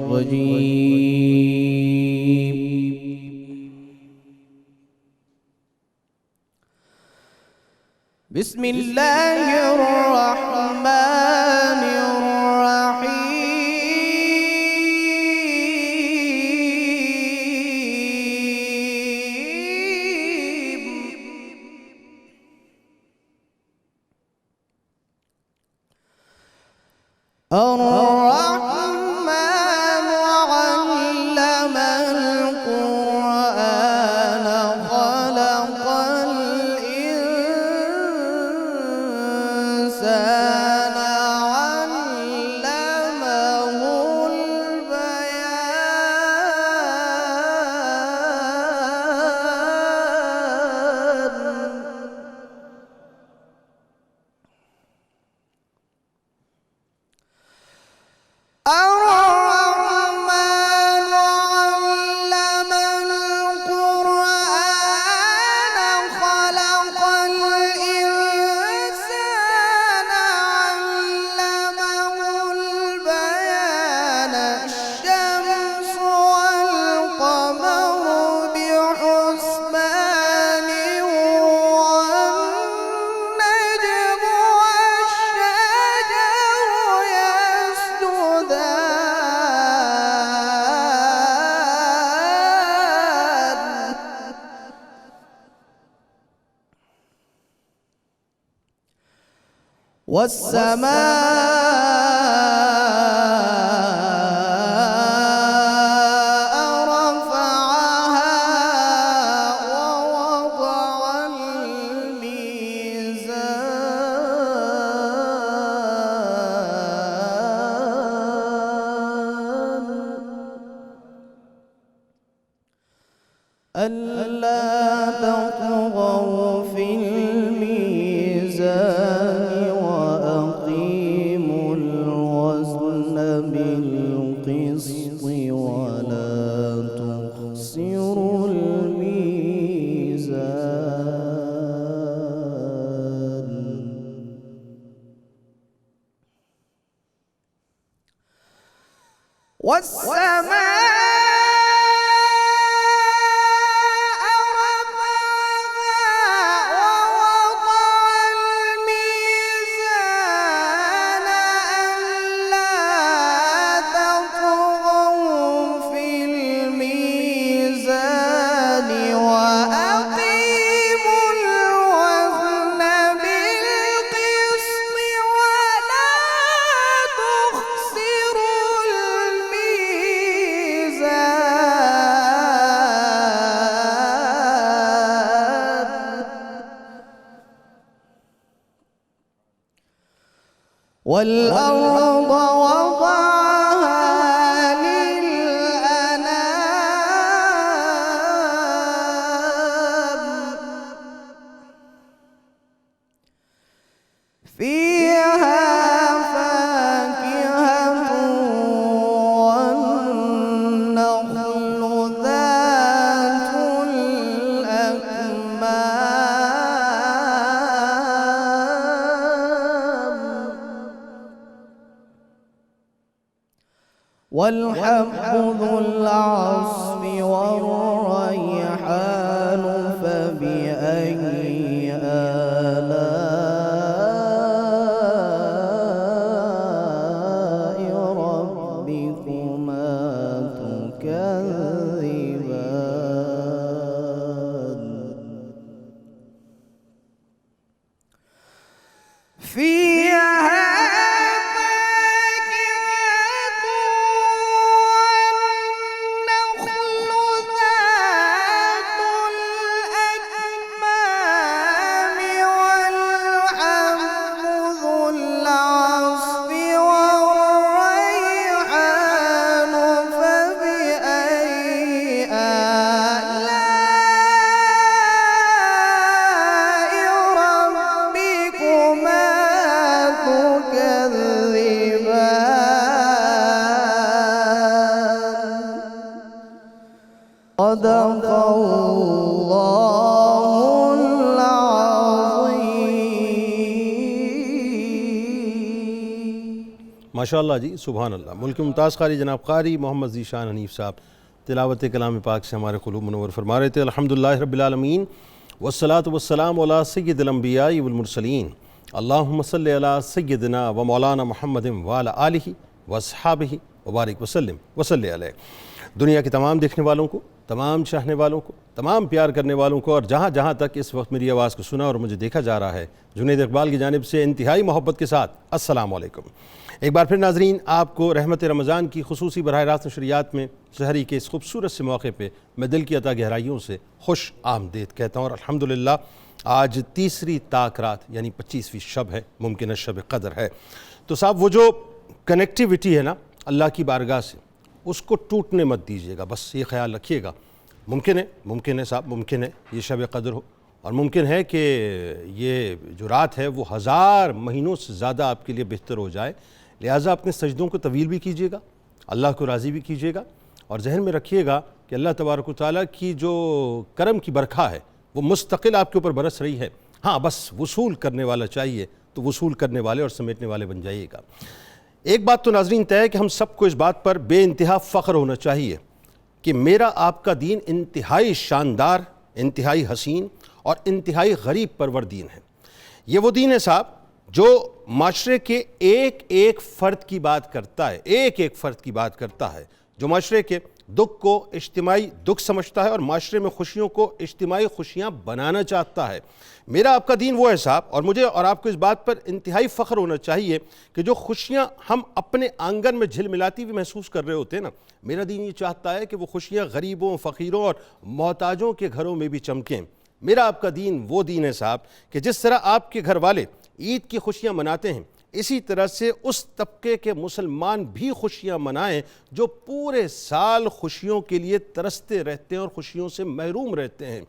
الرجيم. بسم الله الرحمن الرحيم. الرحمن علم القرآن خلق الإنسان علمه البيان. الرحمن علم القرآن خلق الإنسان علمه البيان. الشمس والقمر بحسبان والنجم والشجر والسماء رفعها ووضع الميزان ألا تطغوا في الميزان وأقيموا الوزن بالقسط ولا تخسروا الميزان. والسماء والأرض وضعها للأنام فيها فاكهة والنخل ذات الأكمام والحب ذو العصف والريحان فبأي آلاء ربكما تكذبان. فيها صدق الله العظيم. ماشاءاللہ جی، سبحان اللہ۔ ملک ممتاز قاری جناب قاری محمد ذیشان حنیف صاحب تلاوت کلام پاک سے ہمارے قلوب منور فرما رہے تھے۔ الحمدللہ رب العالمین والصلاة والسلام علی سید الانبیاء والمرسلین، اللہم صلی علی سیدنا و مولانا محمد وعلی آلہ واصحابہ وبارک وسلم وصلی علیہ۔ دنیا کے تمام دیکھنے والوں کو، تمام چاہنے والوں کو، تمام پیار کرنے والوں کو، اور جہاں جہاں تک اس وقت میری آواز کو سنا اور مجھے دیکھا جا رہا ہے، جنید اقبال کی جانب سے انتہائی محبت کے ساتھ السلام علیکم۔ ایک بار پھر ناظرین، آپ کو رحمت رمضان کی خصوصی براہ راست نشریات میں سحری کے اس خوبصورت سے موقع پہ میں دل کی عطا گہرائیوں سے خوش آمدید کہتا ہوں، اور الحمدللہ آج تیسری طاق رات یعنی 25ویں شب ہے، ممکنہ شب قدر ہے۔ تو صاحب وہ جو کنیکٹیوٹی ہے نا اللہ کی بارگاہ سے، اس کو ٹوٹنے مت دیجیے گا، بس یہ خیال رکھیے گا۔ ممکن ہے صاحب، ممکن ہے یہ شب قدر ہو، اور ممکن ہے کہ یہ جو رات ہے وہ 1000 مہینوں سے زیادہ آپ کے لیے بہتر ہو جائے، لہٰذا اپنے سجدوں کو طویل بھی کیجیے گا، اللہ کو راضی بھی کیجیے گا، اور ذہن میں رکھیے گا کہ اللہ تبارک و تعالیٰ کی جو کرم کی برکھا ہے وہ مستقل آپ کے اوپر برس رہی ہے۔ ہاں بس وصول کرنے والا چاہیے تو وصول کرنے والے اور سمیٹنے والے بن جائیے گا۔ ایک بات تو ناظرین طے ہے کہ ہم سب کو اس بات پر بے انتہا فخر ہونا چاہیے کہ میرا آپ کا دین انتہائی شاندار، انتہائی حسین اور انتہائی غریب پرور دین ہے۔ یہ وہ دین ہے صاحب جو معاشرے کے ایک ایک فرد کی بات کرتا ہے، ایک ایک فرد کی بات کرتا ہے، جو معاشرے کے دکھ کو اجتماعی دکھ سمجھتا ہے اور معاشرے میں خوشیوں کو اجتماعی خوشیاں بنانا چاہتا ہے۔ میرا آپ کا دین وہ ہے صاحب، اور مجھے اور آپ کو اس بات پر انتہائی فخر ہونا چاہیے کہ جو خوشیاں ہم اپنے آنگن میں جھل ملاتی ہوئی محسوس کر رہے ہوتے ہیں نا، میرا دین یہ چاہتا ہے کہ وہ خوشیاں غریبوں، فقیروں اور محتاجوں کے گھروں میں بھی چمکیں۔ میرا آپ کا دین وہ دین ہے صاحب کہ جس طرح آپ کے گھر والے عید کی خوشیاں مناتے ہیں، اسی طرح سے اس طبقے کے مسلمان بھی خوشیاں منائیں جو پورے سال خوشیوں کے لیے ترستے رہتے ہیں اور خوشیوں سے محروم رہتے ہیں،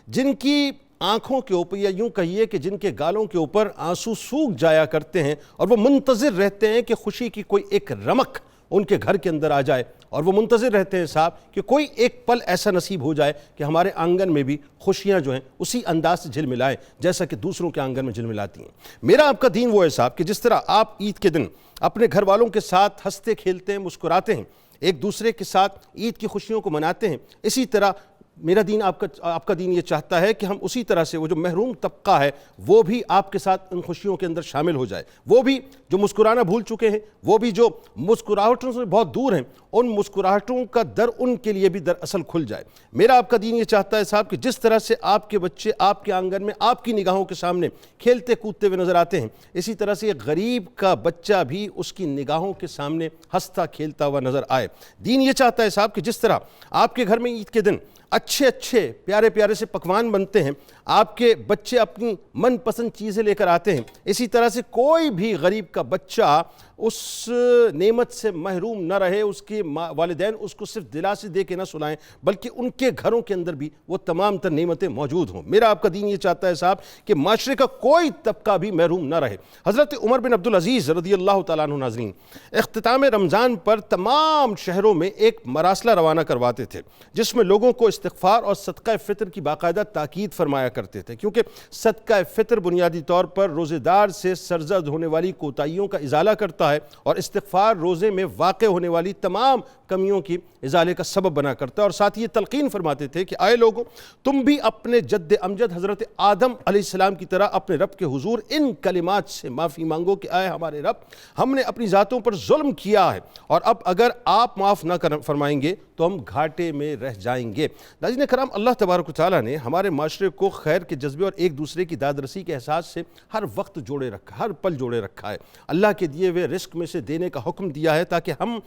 جن کی آنکھوں کے اوپر، یا یوں کہیے کہ جن کے گالوں کے اوپر آنسو سوکھ جایا کرتے ہیں، اور وہ منتظر رہتے ہیں کہ خوشی کی کوئی ایک رمق ان کے گھر کے اندر آ جائے، اور وہ منتظر رہتے ہیں صاحب کہ کوئی ایک پل ایسا نصیب ہو جائے کہ ہمارے آنگن میں بھی خوشیاں جو ہیں اسی انداز سے جھل ملائیں جیسا کہ دوسروں کے آنگن میں جھل ملاتی ہیں۔ میرا آپ کا دین وہ ہے صاحب کہ جس طرح آپ عید کے دن اپنے گھر والوں کے ساتھ ہنستے کھیلتے ہیں، مسکراتے ہیں، ایک دوسرے کے ساتھ عید کی خوشیوں کو مناتے ہیں، اسی طرح میرا دین آپ کا دین یہ چاہتا ہے کہ ہم اسی طرح سے وہ جو محروم طبقہ ہے وہ بھی آپ کے ساتھ ان خوشیوں کے اندر شامل ہو جائے، وہ بھی جو مسکرانا بھول چکے ہیں، وہ بھی جو مسکراہٹوں سے بہت دور ہیں، ان مسکراہٹوں کا در ان کے لیے بھی دراصل کھل جائے۔ میرا آپ کا دین یہ چاہتا ہے صاحب کہ جس طرح سے آپ کے بچے آپ کے آنگن میں آپ کی نگاہوں کے سامنے کھیلتے کودتے ہوئے نظر آتے ہیں، اسی طرح سے ایک غریب کا بچہ بھی اس کی نگاہوں کے سامنے ہنستا کھیلتا ہوا نظر آئے۔ دین یہ چاہتا ہے صاحب کہ جس طرح آپ کے گھر میں عید کے دن اچھے پیارے پیارے سے پکوان بنتے ہیں، آپ کے بچے اپنی من پسند چیزیں لے کر آتے ہیں، اسی طرح سے کوئی بھی غریب کا بچہ اس نعمت سے محروم نہ رہے، اس کے والدین اس کو صرف دلاسے دے کے نہ سلائیں بلکہ ان کے گھروں کے اندر بھی وہ تمام تر نعمتیں موجود ہوں۔ میرا آپ کا دین یہ چاہتا ہے صاحب کہ معاشرے کا کوئی طبقہ بھی محروم نہ رہے۔ حضرت عمر بن عبدالعزیز رضی اللہ تعالیٰ عنہ ناظرین اختتام رمضان پر تمام شہروں میں ایک مراسلہ روانہ کرواتے تھے جس میں لوگوں کو استغفار اور صدقہ فطر کی باقاعدہ تاکید فرمایا کرتے تھے، کیونکہ صدقہ فطر بنیادی طور پر روزے دار سے سرزد ہونے والی کوتاہیوں کا ازالہ کرتا ہے، اور استغفار روزے میں واقع ہونے والی تمام کمیوں کی ازالے کا سبب بنا کرتا ہے۔ اور ساتھ یہ تلقین فرماتے تھے کہ آئے لوگوں، تم بھی اپنے جد امجد حضرت آدم علیہ السلام کی طرح اپنے رب کے حضور ان کلمات سے معافی مانگو کہ آئے ہمارے رب، ہم نے اپنی ذاتوں پر ظلم کیا ہے، اور اب اگر آپ معاف نہ فرمائیں گے تو ہم گھاٹے میں رہ جائیں گے۔ ناظرین کرام، اللہ تبارک و تعالیٰ نے ہمارے معاشرے کو خیر کے جذبے اور ایک دوسرے کی داد رسی کے احساس سے ہر وقت جوڑے رکھا، ہر پل جوڑے رکھا ہے۔ اللہ کے دیے ہوئے رزق میں سے دینے کا حکم دیا ہے تاکہ ہم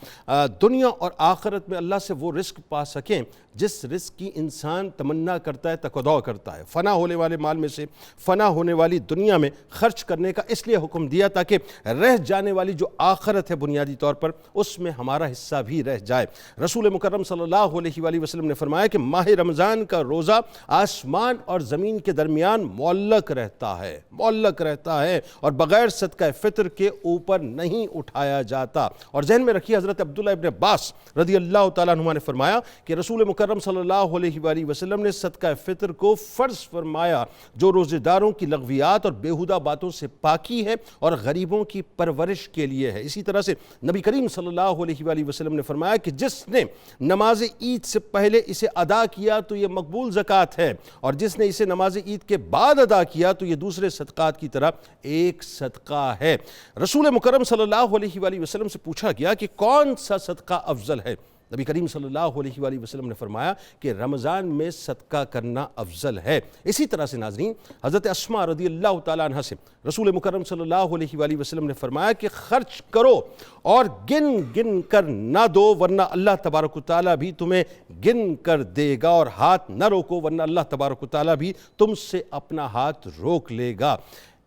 دنیا اور آخرت میں اللہ سے وہ رزق پا سکیں جس رزق کی انسان تمنا کرتا ہے، تقاضا کرتا ہے۔ فنا ہونے والے مال میں سے فنا ہونے والی دنیا میں خرچ کرنے کا اس لیے حکم دیا تاکہ رہ جانے والی جو آخرت ہے بنیادی طور پر اس میں ہمارا حصہ بھی رہ جائے۔ رسول مکرم صلی اللہ علیہ وآلہ وسلم نے فرمایا کہ ماہ رمضان کا روزہ آسمان اور زمین کے درمیان معلق رہتا ہے اور بغیر صدقہ فطر کے اوپر نہیں اٹھایا جاتا۔ اور ذہن میں رکھیے حضرت عبداللہ ابن عباس رضی اللہ تعالیٰ عنہ نے فرمایا کہ رسول مکرم صلی اللہ علیہ وآلہ وسلم نے صدقہ فطر کو فرض فرمایا جو روزے داروں کی لغویات اور بیہودہ باتوں سے پاکی ہے اور غریبوں کی پرورش کے لیے ہے۔ اسی طرح سے نبی کریم صلی اللہ علیہ وآلہ وسلم نے فرمایا کہ جس نے نماز عید سے پہلے اسے ادا کیا تو یہ مقبول زکوٰۃ ہے، اور جس نے اسے نماز عید کے بعد ادا کیا تو یہ دوسرے صدقات کی طرح ایک صدقہ ہے۔ رسول مکرم صلی اللہ علیہ وآلہ وسلم سے پوچھا گیا کہ کون سا صدقہ افضل ہے؟ نبی کریم صلی اللہ علیہ وآلہ وسلم نے فرمایا کہ رمضان میں صدقہ کرنا افضل ہے۔ اسی طرح سے ناظرین، حضرت اسماء رضی اللہ تعالیٰ عنہ سے رسول مکرم صلی اللہ علیہ وآلہ وسلم نے فرمایا کہ خرچ کرو اور گن گن کر نہ دو ورنہ اللہ تبارک و تعالیٰ بھی تمہیں گن کر دے گا، اور ہاتھ نہ روکو ورنہ اللہ تبارک و تعالیٰ بھی تم سے اپنا ہاتھ روک لے گا۔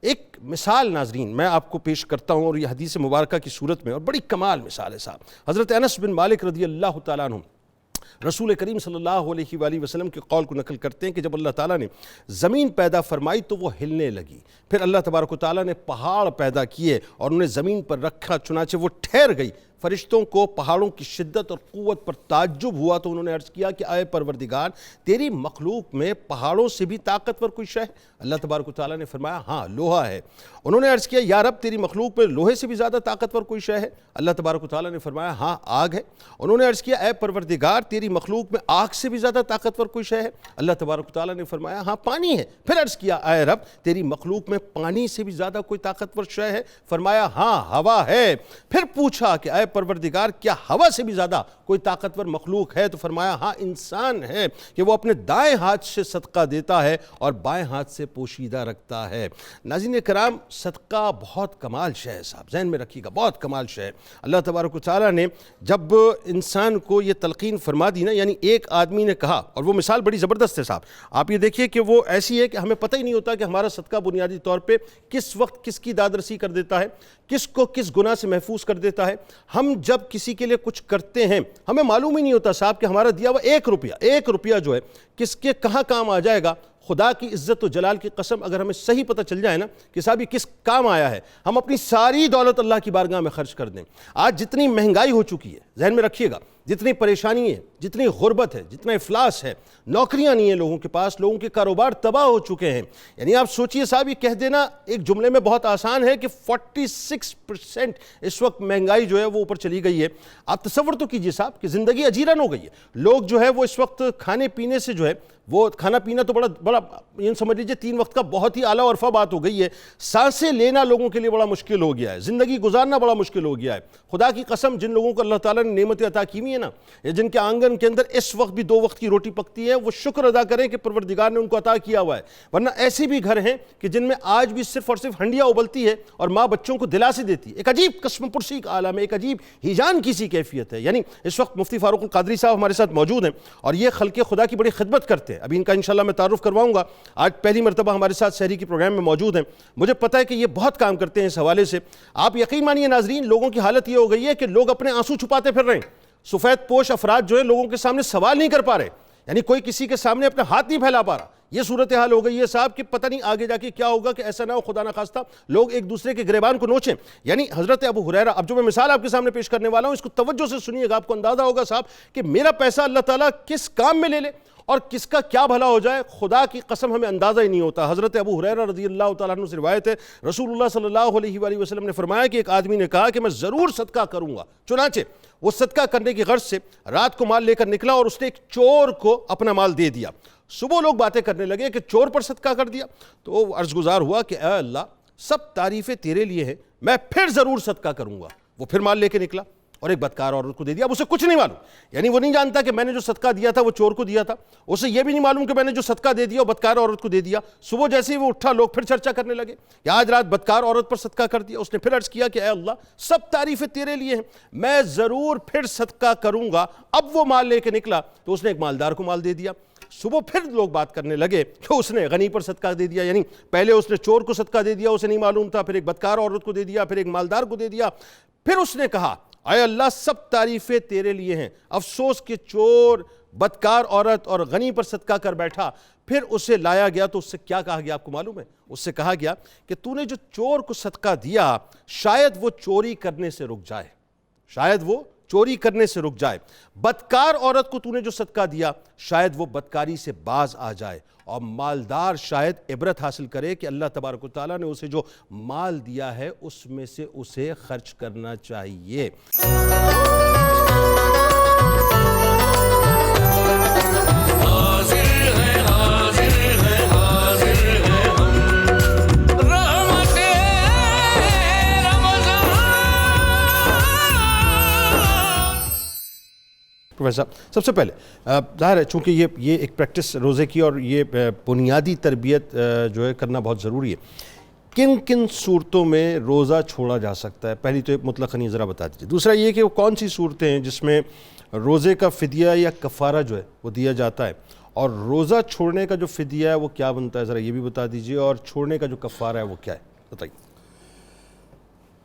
ایک مثال ناظرین میں آپ کو پیش کرتا ہوں، اور یہ حدیث مبارکہ کی صورت میں، اور بڑی کمال مثال ہے صاحب۔ حضرت انس بن مالک رضی اللہ تعالیٰ عنہ رسول کریم صلی اللہ علیہ وآلہ وسلم کے قول کو نقل کرتے ہیں کہ جب اللہ تعالیٰ نے زمین پیدا فرمائی تو وہ ہلنے لگی، پھر اللہ تبارک و تعالیٰ نے پہاڑ پیدا کیے اور انہیں زمین پر رکھا، چنانچہ وہ ٹھہر گئی۔ فرشتوں کو پہاڑوں کی شدت اور قوت پر تعجب ہوا تو انہوں نے عرض کیا کہ اے پروردگار، تیری مخلوق میں پہاڑوں سے بھی طاقتور کوئی شے ہے؟ اللہ تبارک و تعالیٰ نے فرمایا ہاں، لوہا ہے۔ انہوں نے عرض کیا یا رب، تیری مخلوق میں لوہے سے بھی زیادہ طاقتور کوئی شے ہے؟ اللہ تبارک و تعالیٰ نے فرمایا ہاں، آگ ہے۔ انہوں نے عرض کیا اے پروردگار، تیری مخلوق میں آگ سے بھی زیادہ طاقتور کوئی شے ہے؟ اللہ تبارک و تعالیٰ نے فرمایا ہاں، پانی ہے۔ پھر عرض کیا اے رب، تیری مخلوق میں پانی سے بھی زیادہ کوئی طاقتور شے ہے؟ فرمایا ہاں، ہوا ہے۔ پھر پوچھا کہ اے پروردگار، کیا ہوا سے بھی زیادہ کوئی طاقتور مخلوق ہے؟ تو فرمایا ہاں، انسان ہے کہ وہ اپنے دائیں ہاتھ سے صدقہ دیتا ہے اور بائیں ہاتھ سے پوشیدہ رکھتا ہے۔ ناظرین کرام، صدقہ بہت کمال شے ہے صاحب، ذہن میں رکھیے گا، بہت کمال شے ہے۔ اللہ تبارک و تعالیٰ نے جب انسان کو یہ تلقین فرما دی نا، یعنی ایک آدمی نے کہا، اور وہ مثال بڑی زبردست ہے صاحب، آپ یہ دیکھیے کہ وہ ایسی ہے کہ ہمیں پتہ ہی نہیں ہوتا کہ ہمارا صدقہ بنیادی طور پہ کس وقت کس کی داد رسی کر دیتا ہے، کس کو کس گناہ سے محفوظ کر دیتا ہے۔ ہم جب کسی کے لیے کچھ کرتے ہیں، ہمیں معلوم ہی نہیں ہوتا صاحب کہ ہمارا دیا ہوا ایک روپیہ جو ہے کس کے کہاں کام آ جائے گا۔ خدا کی عزت و جلال کی قسم، اگر ہمیں صحیح پتہ چل جائے نا کہ صاحب یہ کس کام آیا ہے، ہم اپنی ساری دولت اللہ کی بارگاہ میں خرچ کر دیں۔ آج جتنی مہنگائی ہو چکی ہے، ذہن میں رکھیے گا، جتنی پریشانی ہے، جتنی غربت ہے، جتنا افلاس ہے، نوکریاں نہیں ہیں لوگوں کے پاس، لوگوں کے کاروبار تباہ ہو چکے ہیں۔ یعنی آپ سوچئے صاحب، یہ کہہ دینا ایک جملے میں بہت آسان ہے کہ 46% اس وقت مہنگائی جو ہے وہ اوپر چلی گئی ہے۔ آپ تصور تو کیجئے صاحب کہ زندگی اجیرن ہو گئی ہے۔ لوگ جو ہے وہ اس وقت کھانے پینے سے جو ہے وہ کھانا پینا تو بڑا یہ سمجھ لیجیے 3 وقت کا بہت ہی اعلیٰ عرفہ بات ہو گئی ہے۔ سانسیں لینا لوگوں کے لیے بڑا مشکل ہو گیا ہے، زندگی گزارنا بڑا مشکل ہو گیا ہے۔ خدا کی قسم، جن لوگوں کو اللہ تعالیٰ نے نعمتیں عطا کی ہوئی ہیں نا، یا جن کے آنگن کے اندر اس وقت بھی 2 وقت کی روٹی پکتی ہے، وہ شکر ادا کریں کہ پروردگار نے ان کو عطا کیا ہوا ہے۔ ورنہ ایسے بھی گھر ہیں کہ جن میں آج بھی صرف اور صرف ہنڈیاں ابلتی ہے اور ماں بچوں کو دلاسے دیتی ہے۔ ایک عجیب قسم پرسی کا عالم ہے، ایک عجیب ہیجان کی سی کیفیت ہے۔ یعنی اس وقت مفتی فاروق القادری صاحب ہمارے ساتھ موجود ہیں، اور یہ خلق خدا کی بڑی خدمت کرتے ہیں۔ ابھی ان کا انشاءاللہ میں تعارف کرواؤں گا۔ آج پہلی مرتبہ ہمارے ساتھ سحری کے پروگرام میں موجود ہیں۔ مجھے پتہ ہے کہ یہ بہت کام کرتے ہیں اس حوالے سے۔ آپ یقین مانیے ناظرین، لوگوں کی حالت یہ ہو گئی ہے کہ لوگ اپنے آنسو چھپاتے پھر رہے ہیں۔ سفید پوش افراد جو ہیں لوگوں کے سامنے سوال نہیں کر پا رہے، یعنی کوئی کسی کے سامنے اپنا ہاتھ نہیں پھیلا پا رہا۔ یہ صورتحال ہو گئی ہے صاحب کہ پتہ نہیں آگے جا کے کیا ہوگا، کہ ایسا نہ ہو خدا نہ خواستہ لوگ ایک دوسرے کے گریبان کو نوچیں۔ یعنی حضرت ابو ہریرہ، اب جو میں مثال آپ کے سامنے پیش کرنے والا ہوں اس کو توجہ سے سنیے گا، آپ کو اندازہ ہوگا صاحب کہ میرا پیسہ اللہ تعالیٰ کس کام میں لے لے اور کس کا کیا بھلا ہو جائے، خدا کی قسم ہمیں اندازہ ہی نہیں ہوتا۔ حضرت ابو ہریرہ رضی اللہ تعالیٰ عنہ سے روایت ہے، رسول اللہ صلی اللہ علیہ وآلہ وسلم نے فرمایا کہ ایک آدمی نے کہا کہ میں ضرور صدقہ کروں گا، چنانچہ وہ صدقہ کرنے کی غرض سے رات کو مال لے کر نکلا اور اس نے ایک چور کو اپنا مال دے دیا۔ صبح لوگ باتیں کرنے لگے کہ چور پر صدقہ کر دیا، تو وہ عرض گزار ہوا کہ اے اللہ، سب تعریفیں تیرے لیے ہیں، میں پھر ضرور صدقہ کروں گا۔ وہ پھر مال لے کے نکلا اور ایک بدکار عورت کو دے دیا۔ اب اسے کچھ نہیں معلوم، یعنی وہ نہیں جانتا کہ میں نے جو صدقہ دیا تھا وہ چور کو دیا تھا، اسے یہ بھی نہیں معلوم کہ میں نے جو صدقہ دے دیا وہ بدکار عورت کو دے دیا۔ صبح جیسے ہی وہ اٹھا، لوگ پھر چرچا کرنے لگے کہ آج رات بدکار عورت پر صدقہ کر دیا۔ اس نے پھر عرض کیا کہ اے اللہ، سب تعریفیں تیرے لیے ہیں، میں ضرور پھر صدقہ کروں گا۔ اب وہ مال لے کے نکلا تو اس نے ایک مالدار کو مال دے دیا۔ صبح پھر لوگ بات کرنے لگے کہ اس نے غنی پر صدقہ دے دیا، یعنی پہلے اس نے چور کو صدقہ دے دیا، اسے نہیں معلوم تھا، پھر ایک بدکار عورت کو دے دیا، پھر ایک مالدار کو دے دیا۔ پھر اس نے کہا اے اللہ، سب تعریفیں تیرے لیے ہیں، افسوس کہ چور، بدکار عورت اور غنی پر صدقہ کر بیٹھا۔ پھر اسے لایا گیا تو اس سے کیا کہا گیا آپ کو معلوم ہے؟ اس سے کہا گیا کہ تو نے جو چور کو صدقہ دیا، شاید وہ چوری کرنے سے رک جائے، شاید وہ چوری کرنے سے رک جائے۔ بدکار عورت کو تو نے جو صدقہ دیا شاید وہ بدکاری سے باز آ جائے، اور مالدار شاید عبرت حاصل کرے کہ اللہ تبارک و تعالیٰ نے اسے جو مال دیا ہے اس میں سے اسے خرچ کرنا چاہیے۔ پروفیسر صاحب، سب سے پہلے ظاہر ہے چونکہ یہ ایک پریکٹس روزے کی اور یہ بنیادی تربیت جو ہے کرنا بہت ضروری ہے، کن کن صورتوں میں روزہ چھوڑا جا سکتا ہے؟ پہلی تو مطلقاً یہ ذرا بتا دیجیے۔ دوسرا یہ کہ وہ کون سی صورتیں ہیں جس میں روزے کا فدیہ یا کفارہ جو ہے وہ دیا جاتا ہے، اور روزہ چھوڑنے کا جو فدیہ ہے وہ کیا بنتا ہے، ذرا یہ بھی بتا دیجیے، اور چھوڑنے کا جو کفارہ ہے وہ کیا ہے، بتائیے۔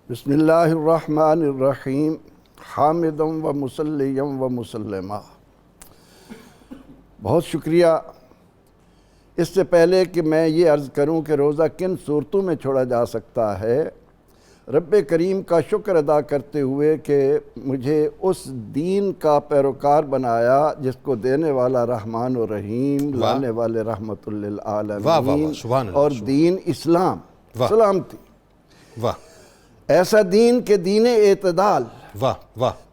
بسم اللہ الرحمن الرحیم، حامدًا و مصلیًا و مسلمہ۔ بہت شکریہ۔ اس سے پہلے کہ میں یہ عرض کروں کہ روزہ کن صورتوں میں چھوڑا جا سکتا ہے، رب کریم کا شکر ادا کرتے ہوئے کہ مجھے اس دین کا پیروکار بنایا جس کو دینے والا رحمان و رحیم، لانے والے رحمت للعالمین، اور دین اسلام سلامتی، ایسا دین کہ دین اعتدال،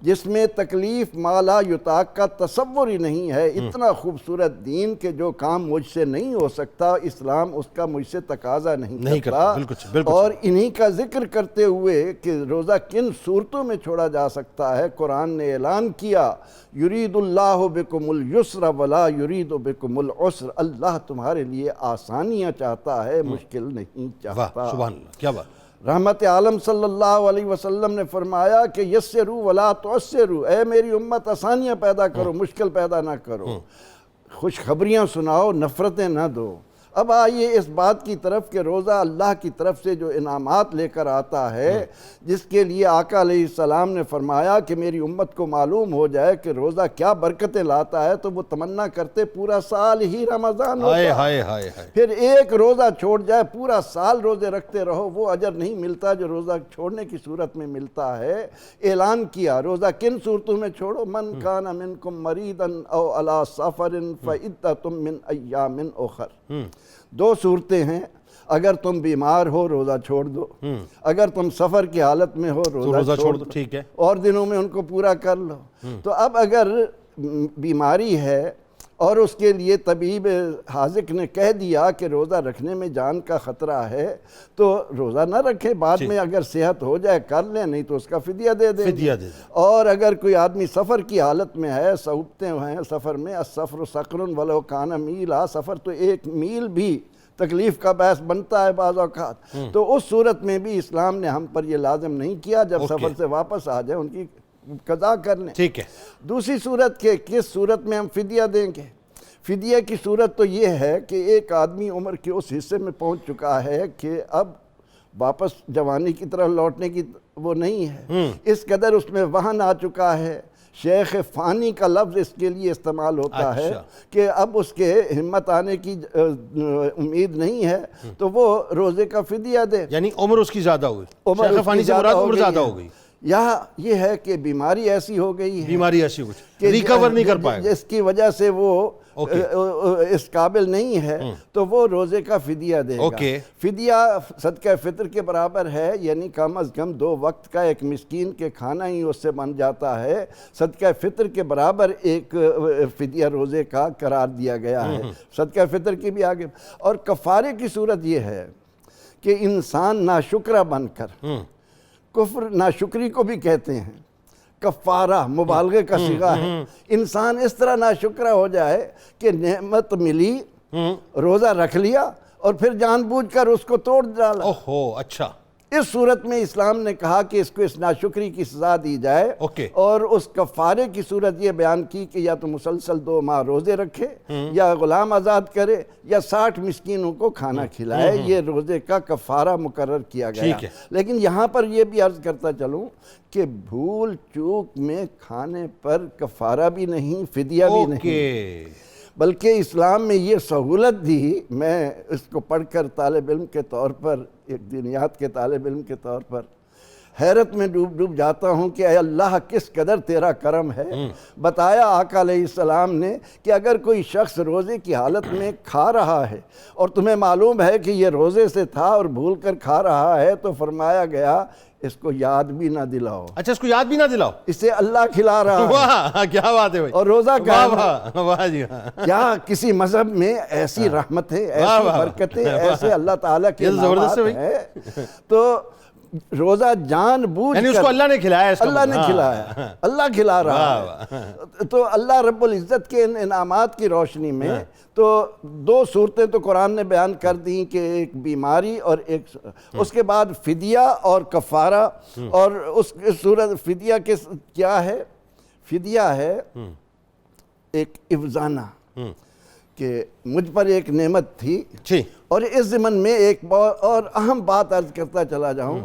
جس میں تکلیف مالا یطاق کا تصور ہی نہیں ہے، اتنا خوبصورت دین کہ جو کام مجھ سے نہیں ہو سکتا اسلام اس کا مجھ سے تقاضا نہیں کرتا۔ اور انہی کا ذکر کرتے ہوئے کہ روزہ کن صورتوں میں چھوڑا جا سکتا ہے، قرآن نے اعلان کیا، یرید اللہ بکم اليسر ولا یرید بکم العسر، اللہ تمہارے لیے آسانیاں چاہتا ہے، مشکل نہیں چاہتا۔ سبحان اللہ، کیا بات۔ رحمت عالم صلی اللہ علیہ وسلم نے فرمایا کہ یسروا ولا تعسروا، اے میری امت آسانیاں پیدا کرو، مشکل پیدا نہ کرو، خوشخبریاں سناؤ، نفرتیں نہ دو۔ اب آئیے اس بات کی طرف کہ روزہ اللہ کی طرف سے جو انعامات لے کر آتا ہے، جس کے لیے آقا علیہ السلام نے فرمایا کہ میری امت کو معلوم ہو جائے کہ روزہ کیا برکتیں لاتا ہے، تو وہ تمنا کرتے پورا سال ہی رمضان ہوتا ہے، پھر ایک روزہ چھوڑ جائے پورا سال روزے رکھتے رہو، وہ اجر نہیں ملتا جو روزہ چھوڑنے کی صورت میں ملتا ہے۔ اعلان کیا روزہ کن صورتوں میں چھوڑو، من کان منکم مریضا او علی سفر فعدۃ من ایام اخر۔ دو صورتیں ہیں، اگر تم بیمار ہو روزہ چھوڑ دو، اگر تم سفر کی حالت میں ہو روزہ چھوڑ دو، ٹھیک ہے، اور دنوں میں ان کو پورا کر لو۔ تو اب اگر بیماری ہے اور اس کے لیے طبیب حاذق نے کہہ دیا کہ روزہ رکھنے میں جان کا خطرہ ہے، تو روزہ نہ رکھے، بعد میں اگر صحت ہو جائے کر لیں، نہیں تو اس کا فدیہ دے دیں۔ اور اگر کوئی آدمی سفر کی حالت میں ہے، صعوبتیں ہیں سفر میں، السفر سقر ولو کان میلا، سفر تو ایک میل بھی تکلیف کا باعث بنتا ہے بعض اوقات، تو اس صورت میں بھی اسلام نے ہم پر یہ لازم نہیں کیا، جب سفر سے واپس آ جائے ان کی قضا کر لیں۔ ٹھیک ہے۔ دوسری صورت کہ کس صورت میں ہم فدیہ دیں گے؟ فدیہ کی صورت تو یہ ہے کہ ایک آدمی عمر کے اس حصے میں پہنچ چکا ہے کہ اب واپس جوانی کی طرف لوٹنے کی وہ نہیں ہے، اس قدر اس میں وہن آ چکا ہے، شیخ فانی کا لفظ اس کے لیے استعمال ہوتا ہے کہ اب اس کے ہمت آنے کی امید نہیں ہے، تو وہ روزے کا فدیہ دے، یعنی عمر اس کی زیادہ ہوئی، شیخ فانی سے مراد عمر زیادہ ہو گئی، یا یہ ہے کہ بیماری ایسی ہو گئی ہے، بیماری ایسی کچھ ریکور نہیں کر پائے، جس کی وجہ سے وہ اس قابل نہیں ہے، تو وہ روزے کا فدیہ دے گا۔ فدیہ صدقہ فطر کے برابر ہے، یعنی کم از کم 2 وقت کا ایک مسکین کے کھانا ہی اس سے بن جاتا ہے، صدقہ فطر کے برابر ایک فدیہ روزے کا قرار دیا گیا ہے، صدقہ فطر کی بھی آگے۔ اور کفارے کی صورت یہ ہے کہ انسان ناشکرہ بن کر، کفر ناشکری کو بھی کہتے ہیں، کفارہ مبالغے کا صیغہ ہے، انسان اس طرح ناشکرہ ہو جائے کہ نعمت ملی، روزہ رکھ لیا اور پھر جان بوجھ کر اس کو توڑ ڈالا۔ اوہو، اچھا۔ اس صورت میں اسلام نے کہا کہ اس کو اس ناشکری کی سزا دی جائے، اور اس کفارے کی صورت یہ بیان کی کہ یا تو مسلسل 2 ماہ روزے رکھے، یا غلام آزاد کرے، یا 60 مسکینوں کو کھانا کھلائے، یہ روزے کا کفارہ مقرر کیا گیا۔ لیکن یہاں پر یہ بھی عرض کرتا چلوں کہ بھول چوک میں کھانے پر کفارہ بھی نہیں، فدیہ بھی نہیں، بلکہ اسلام میں یہ سہولت دی۔ میں اس کو پڑھ کر طالب علم کے طور پر، ایک دینیات کے طالب علم کے طور پر حیرت میں ڈوب ڈوب جاتا ہوں کہ اے اللہ کس قدر تیرا کرم ہے۔ بتایا آقا علیہ السلام نے کہ اگر کوئی شخص روزے کی حالت میں کھا رہا ہے اور تمہیں معلوم ہے کہ یہ روزے سے تھا اور بھول کر کھا رہا ہے تو فرمایا گیا اس کو یاد بھی نہ دلاؤ، اچھا اس کو یاد بھی نہ دلاؤ، اسے اللہ کھلا رہا ہے۔ واہ کیا بات ہے بھائی، اور روزہ واہ کا واہ واہ جی ہاں، کیا کسی مذہب میں ایسی رحمتیں، ایسی برکتیں، ایسے اللہ تعالیٰ کے یہ زبردست انعامات ہے ہیں۔ تو روزہ جان بوجھ یعنی اس کر کو اللہ نے کھلایا، اس کا اللہ نے مطلب، کھلایا، اللہ کھلا رہا ہے۔ تو اللہ رب العزت کے ان انعامات کی روشنی میں تو دو صورتیں تو قرآن نے بیان کر دیں کہ ایک بیماری اور ایک اس کے بعد فدیہ اور کفارہ، اور اس صورت فدیہ کیا ہے؟ فدیہ ہے ایک افزانہ کہ مجھ پر ایک نعمت تھی، اور اس ضمن میں ایک اور اہم بات عرض کرتا چلا جاؤں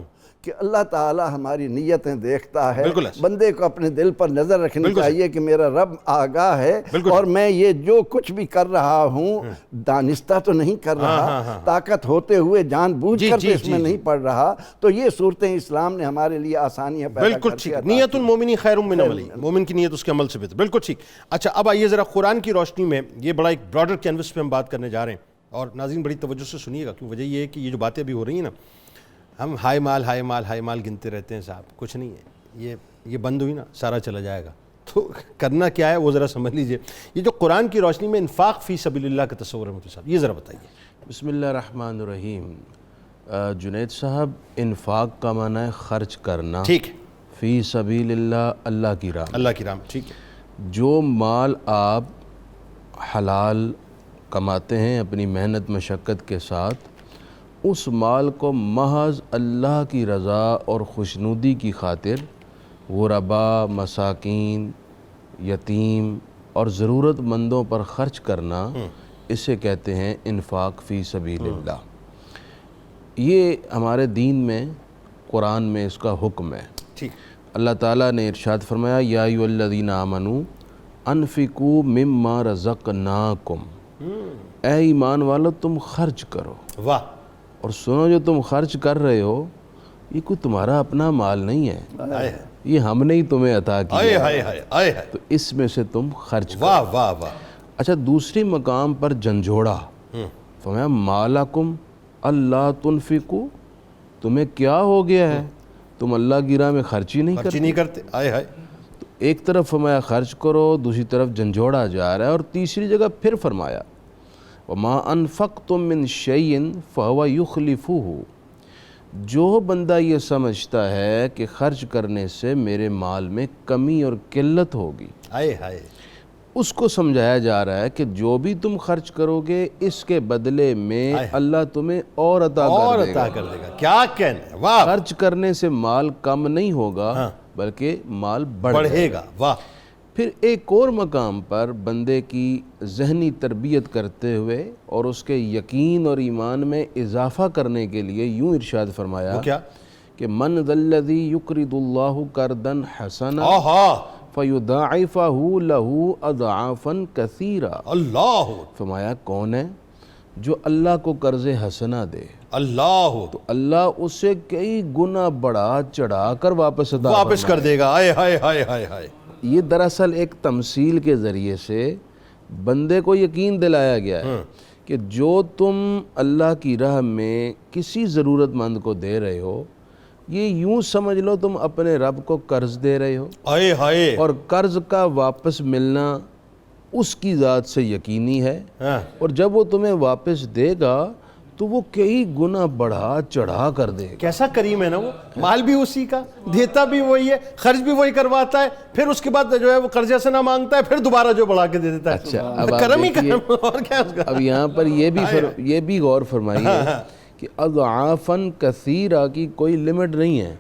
کہ اللہ تعالی ہماری نیتیں دیکھتا ہے، بندے کو اپنے دل پر نظر رکھنی چاہیے کہ میرا رب آگاہ ہے اور میں یہ جو کچھ بھی کر رہا ہوں دانستہ تو نہیں کر رہا، طاقت ہوتے ہوئے جان بوجھ کر تو اس میں نہیں پڑھ رہا۔ تو یہ صورتیں اسلام نے ہمارے لیے آسانیاں پیدا بالکل کر ٹھیک، نیت المومن خیر من عملہ، مومن کی نیت اس کے عمل سے بہتر، بالکل ٹھیک۔ اچھا اب آئیے ذرا قرآن کی روشنی میں یہ بڑا ایک براڈر کینوس پہ ہم بات کرنے جا رہے ہیں، اور ناظرین بڑی توجہ سے سنیے گا، کیوں وجہ یہ ہے کہ یہ جو باتیں ابھی ہو رہی ہیں نا، ہم ہائی مال ہائی مال ہائی مال گنتے رہتے ہیں صاحب، کچھ نہیں ہے، یہ بند ہوئی نا سارا چلا جائے گا، تو کرنا کیا ہے وہ ذرا سمجھ لیجئے۔ یہ جو قرآن کی روشنی میں انفاق فی سبیل اللہ کا تصور ہے مفتی صاحب، یہ ذرا بتائیے۔ بسم اللہ الرحمن الرحیم۔ جنید صاحب، انفاق کا معنی ہے خرچ کرنا، ٹھیک، فی سبیل اللہ، اللہ کی راہ، اللہ کی راہ، ٹھیک ہے۔ جو مال آپ حلال کماتے ہیں اپنی محنت مشقت کے ساتھ، اس مال کو محض اللہ کی رضا اور خوشنودی کی خاطر غربا، مساکین، یتیم اور ضرورت مندوں پر خرچ کرنا، اسے کہتے ہیں انفاق فی سبیل اللہ۔ یہ ہمارے دین میں، قرآن میں اس کا حکم ہے۔ اللہ تعالیٰ نے ارشاد فرمایا یا ایھا الذین آمنوا انفقوا مما رزقناکم، اے ایمان والو تم خرچ کرو، واہ، اور سنو جو تم خرچ کر رہے ہو یہ کوئی تمہارا اپنا مال نہیں ہے، یہ ہم نے ہی تمہیں عطا کیا ہے، تو اس میں سے تم خرچ کرو۔ واہ واہ واہ۔ اچھا دوسری مقام پر جھنجھوڑا، فرمایا مالکم اللہ تنفقوا، تمہیں کیا ہو گیا ہے تم اللہ کی راہ میں خرچ ہی نہیں کرتے۔ تو ایک طرف فرمایا خرچ کرو، دوسری طرف جھنجھوڑا جا رہا ہے، اور تیسری جگہ پھر فرمایا وَمَا أَنفَقْتُم مِّن شَيْءٍ فَهُوَ يُخْلِفُهُ، جو بندہ یہ سمجھتا ہے کہ خرچ کرنے سے میرے مال میں کمی اور قلت ہوگی، اس کو سمجھایا جا رہا ہے کہ جو بھی تم خرچ کرو گے اس کے بدلے میں اللہ تمہیں اور عطا کر دے گا۔ کیا کہنا ہے، واہ، خرچ کرنے سے مال کم نہیں ہوگا بلکہ مال بڑھے گا۔ واہ۔ پھر ایک اور مقام پر بندے کی ذہنی تربیت کرتے ہوئے اور اس کے یقین اور ایمان میں اضافہ کرنے کے لیے یوں ارشاد فرمایا کہ من ذا الذی یقرض اللہ قرضا حسنا فیضاعفہ لہ اضعافا کثیرا، اللہ، فرمایا کون ہے جو اللہ کو قرض حسنا دے، اللہ تو اللہ اسے کئی گنا بڑھا چڑھا کر واپس کر دے گا۔ آئے ہائے ہائے ہائے ہائے۔ یہ دراصل ایک تمثیل کے ذریعے سے بندے کو یقین دلایا گیا ہے کہ جو تم اللہ کی راہ میں کسی ضرورت مند کو دے رہے ہو، یہ یوں سمجھ لو تم اپنے رب کو قرض دے رہے ہو، آئے ہائے، اور قرض کا واپس ملنا اس کی ذات سے یقینی ہے، اور جب وہ تمہیں واپس دے گا تو وہ کئی گنا بڑھا چڑھا کر دے گا۔ کیسا کریم ہے نا، وہ مال بھی اسی کا، دیتا بھی وہی ہے، خرچ بھی وہی کرواتا ہے، پھر اس کے بعد جو ہے وہ قرض سے نہ مانگتا ہے، پھر دوبارہ جو بڑھا کے دے دیتا ہے۔ اچھا اب کرم ہی کرم، اور کیا اس کا۔ اب یہاں پر یہ بھی غور فرمائیے کہ اضعافاً کثیرہ کی کوئی لمٹ نہیں ہے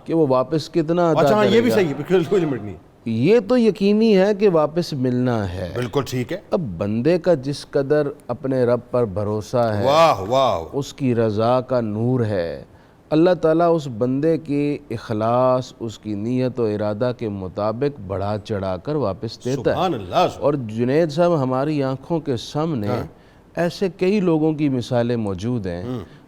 کہ وہ واپس کتنا عطا کرے گا۔ یہ بھی صحیح ہے، کوئی لمٹ نہیں، یہ تو یقینی ہے کہ واپس ملنا ہے۔ بالکل ٹھیک ہے۔ اب بندے کا جس قدر اپنے رب پر بھروسہ ہے، واہ واہ، اس کی رضا کا نور ہے، اللہ تعالیٰ اس بندے کی اخلاص، اس کی نیت و ارادہ کے مطابق بڑھا چڑھا کر واپس دیتا ہے۔ سبحان اللہ۔ اور جنید صاحب ہماری آنکھوں کے سامنے ایسے کئی لوگوں کی مثالیں موجود ہیں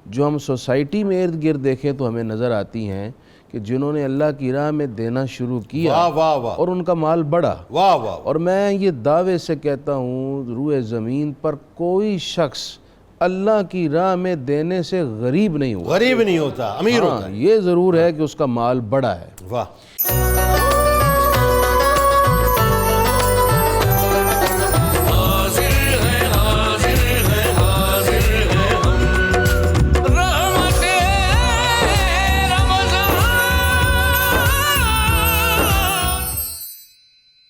جو ہم سوسائٹی میں ارد گرد دیکھیں تو ہمیں نظر آتی ہیں کہ جنہوں نے اللہ کی راہ میں دینا شروع کیا واہ واہ واہ اور ان کا مال بڑھا. واہ واہ اور میں یہ دعوے سے کہتا ہوں روئے زمین پر کوئی شخص اللہ کی راہ میں دینے سے غریب نہیں ہوا. غریب نہیں ہوتا، امیر ہوتا ہاں یہ ضرور ہے کہ اس کا مال بڑا ہے. واہ.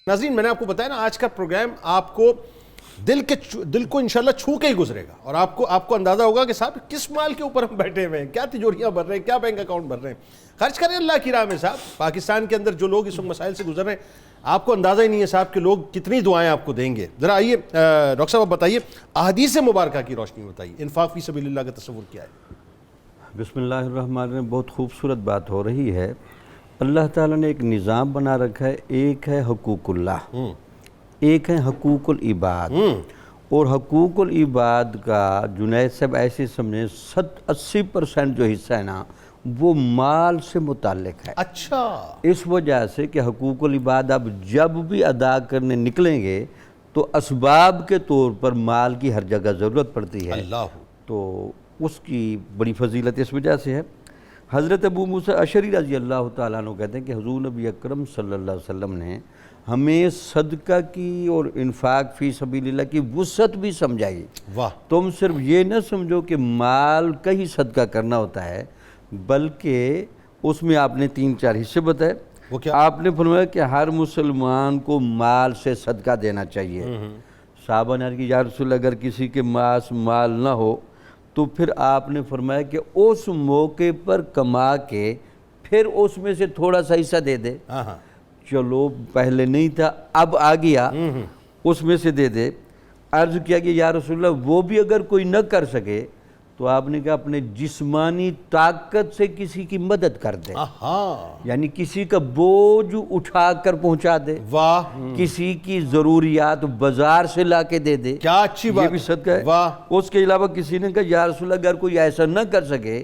ناظرین میں نے آپ کو بتایا نا آج کا پروگرام آپ کو دل کو انشاءاللہ چھو کے ہی گزرے گا، اور آپ کو اندازہ ہوگا کہ صاحب کس مال کے اوپر ہم بیٹھے ہوئے ہیں، کیا تجوریاں بھر رہے ہیں، کیا بینک اکاؤنٹ بھر رہے ہیں. خرچ کریں اللہ کی راہ میں صاحب. پاکستان کے اندر جو لوگ اس وقت مسائل سے گزر رہے ہیں آپ کو اندازہ ہی نہیں ہے صاحب کہ لوگ کتنی دعائیں آپ کو دیں گے. ذرا آئیے ڈاکٹر صاحب آپ بتائیے احادیث مبارکہ کی روشنی میں بتائیے انفاق فی سبیل اللہ کا تصور کیا ہے؟ بسم اللہ الرحمن الرحیم. بہت خوبصورت بات ہو رہی ہے. اللہ تعالیٰ نے ایک نظام بنا رکھا ہے. ایک ہے حقوق اللہ، ایک ہے حقوق العباد. اور حقوق العباد کا جنید صاحب ایسے سمجھیں 80% جو حصہ ہے نا وہ مال سے متعلق ہے. اچھا. اس وجہ سے کہ حقوق العباد اب جب بھی ادا کرنے نکلیں گے تو اسباب کے طور پر مال کی ہر جگہ ضرورت پڑتی ہے. اللہ. تو اس کی بڑی فضیلت اس وجہ سے ہے. حضرت ابو موسیٰ اشعری رضی اللہ تعالیٰ عنہ کہتے ہیں کہ حضور نبی اکرم صلی اللہ علیہ وسلم نے ہمیں صدقہ کی اور انفاق فی سبیل اللہ کی وسعت بھی سمجھائی. واہ. تم صرف یہ نہ سمجھو کہ مال کا ہی صدقہ کرنا ہوتا ہے، بلکہ اس میں آپ نے 3-4 حصے بتائے. وہ کیا؟ آپ نے فرمایا کہ ہر مسلمان کو مال سے صدقہ دینا چاہیے. صحابہ نے عرض کی یا رسول اللہ اگر کسی کے پاس مال نہ ہو تو پھر آپ نے فرمایا کہ اس موقع پر کما کے پھر اس میں سے تھوڑا سا حصہ دے دے. چلو پہلے نہیں تھا اب آ گیا اس میں سے دے دے. عرض کیا کہ یا رسول اللہ وہ بھی اگر کوئی نہ کر سکے تو آپ نے کہا اپنے جسمانی طاقت سے کسی کی مدد کر دے. یعنی کسی کا بوجھ اٹھا کر پہنچا دے. واہ. کسی کی ضروریات بازار سے لا کے دے دے. کیا اچھی بات. یہ بھی صدقہ ہے. واہ. اس کے علاوہ کسی نے کہا یا رسول اللہ اگر کوئی ایسا نہ کر سکے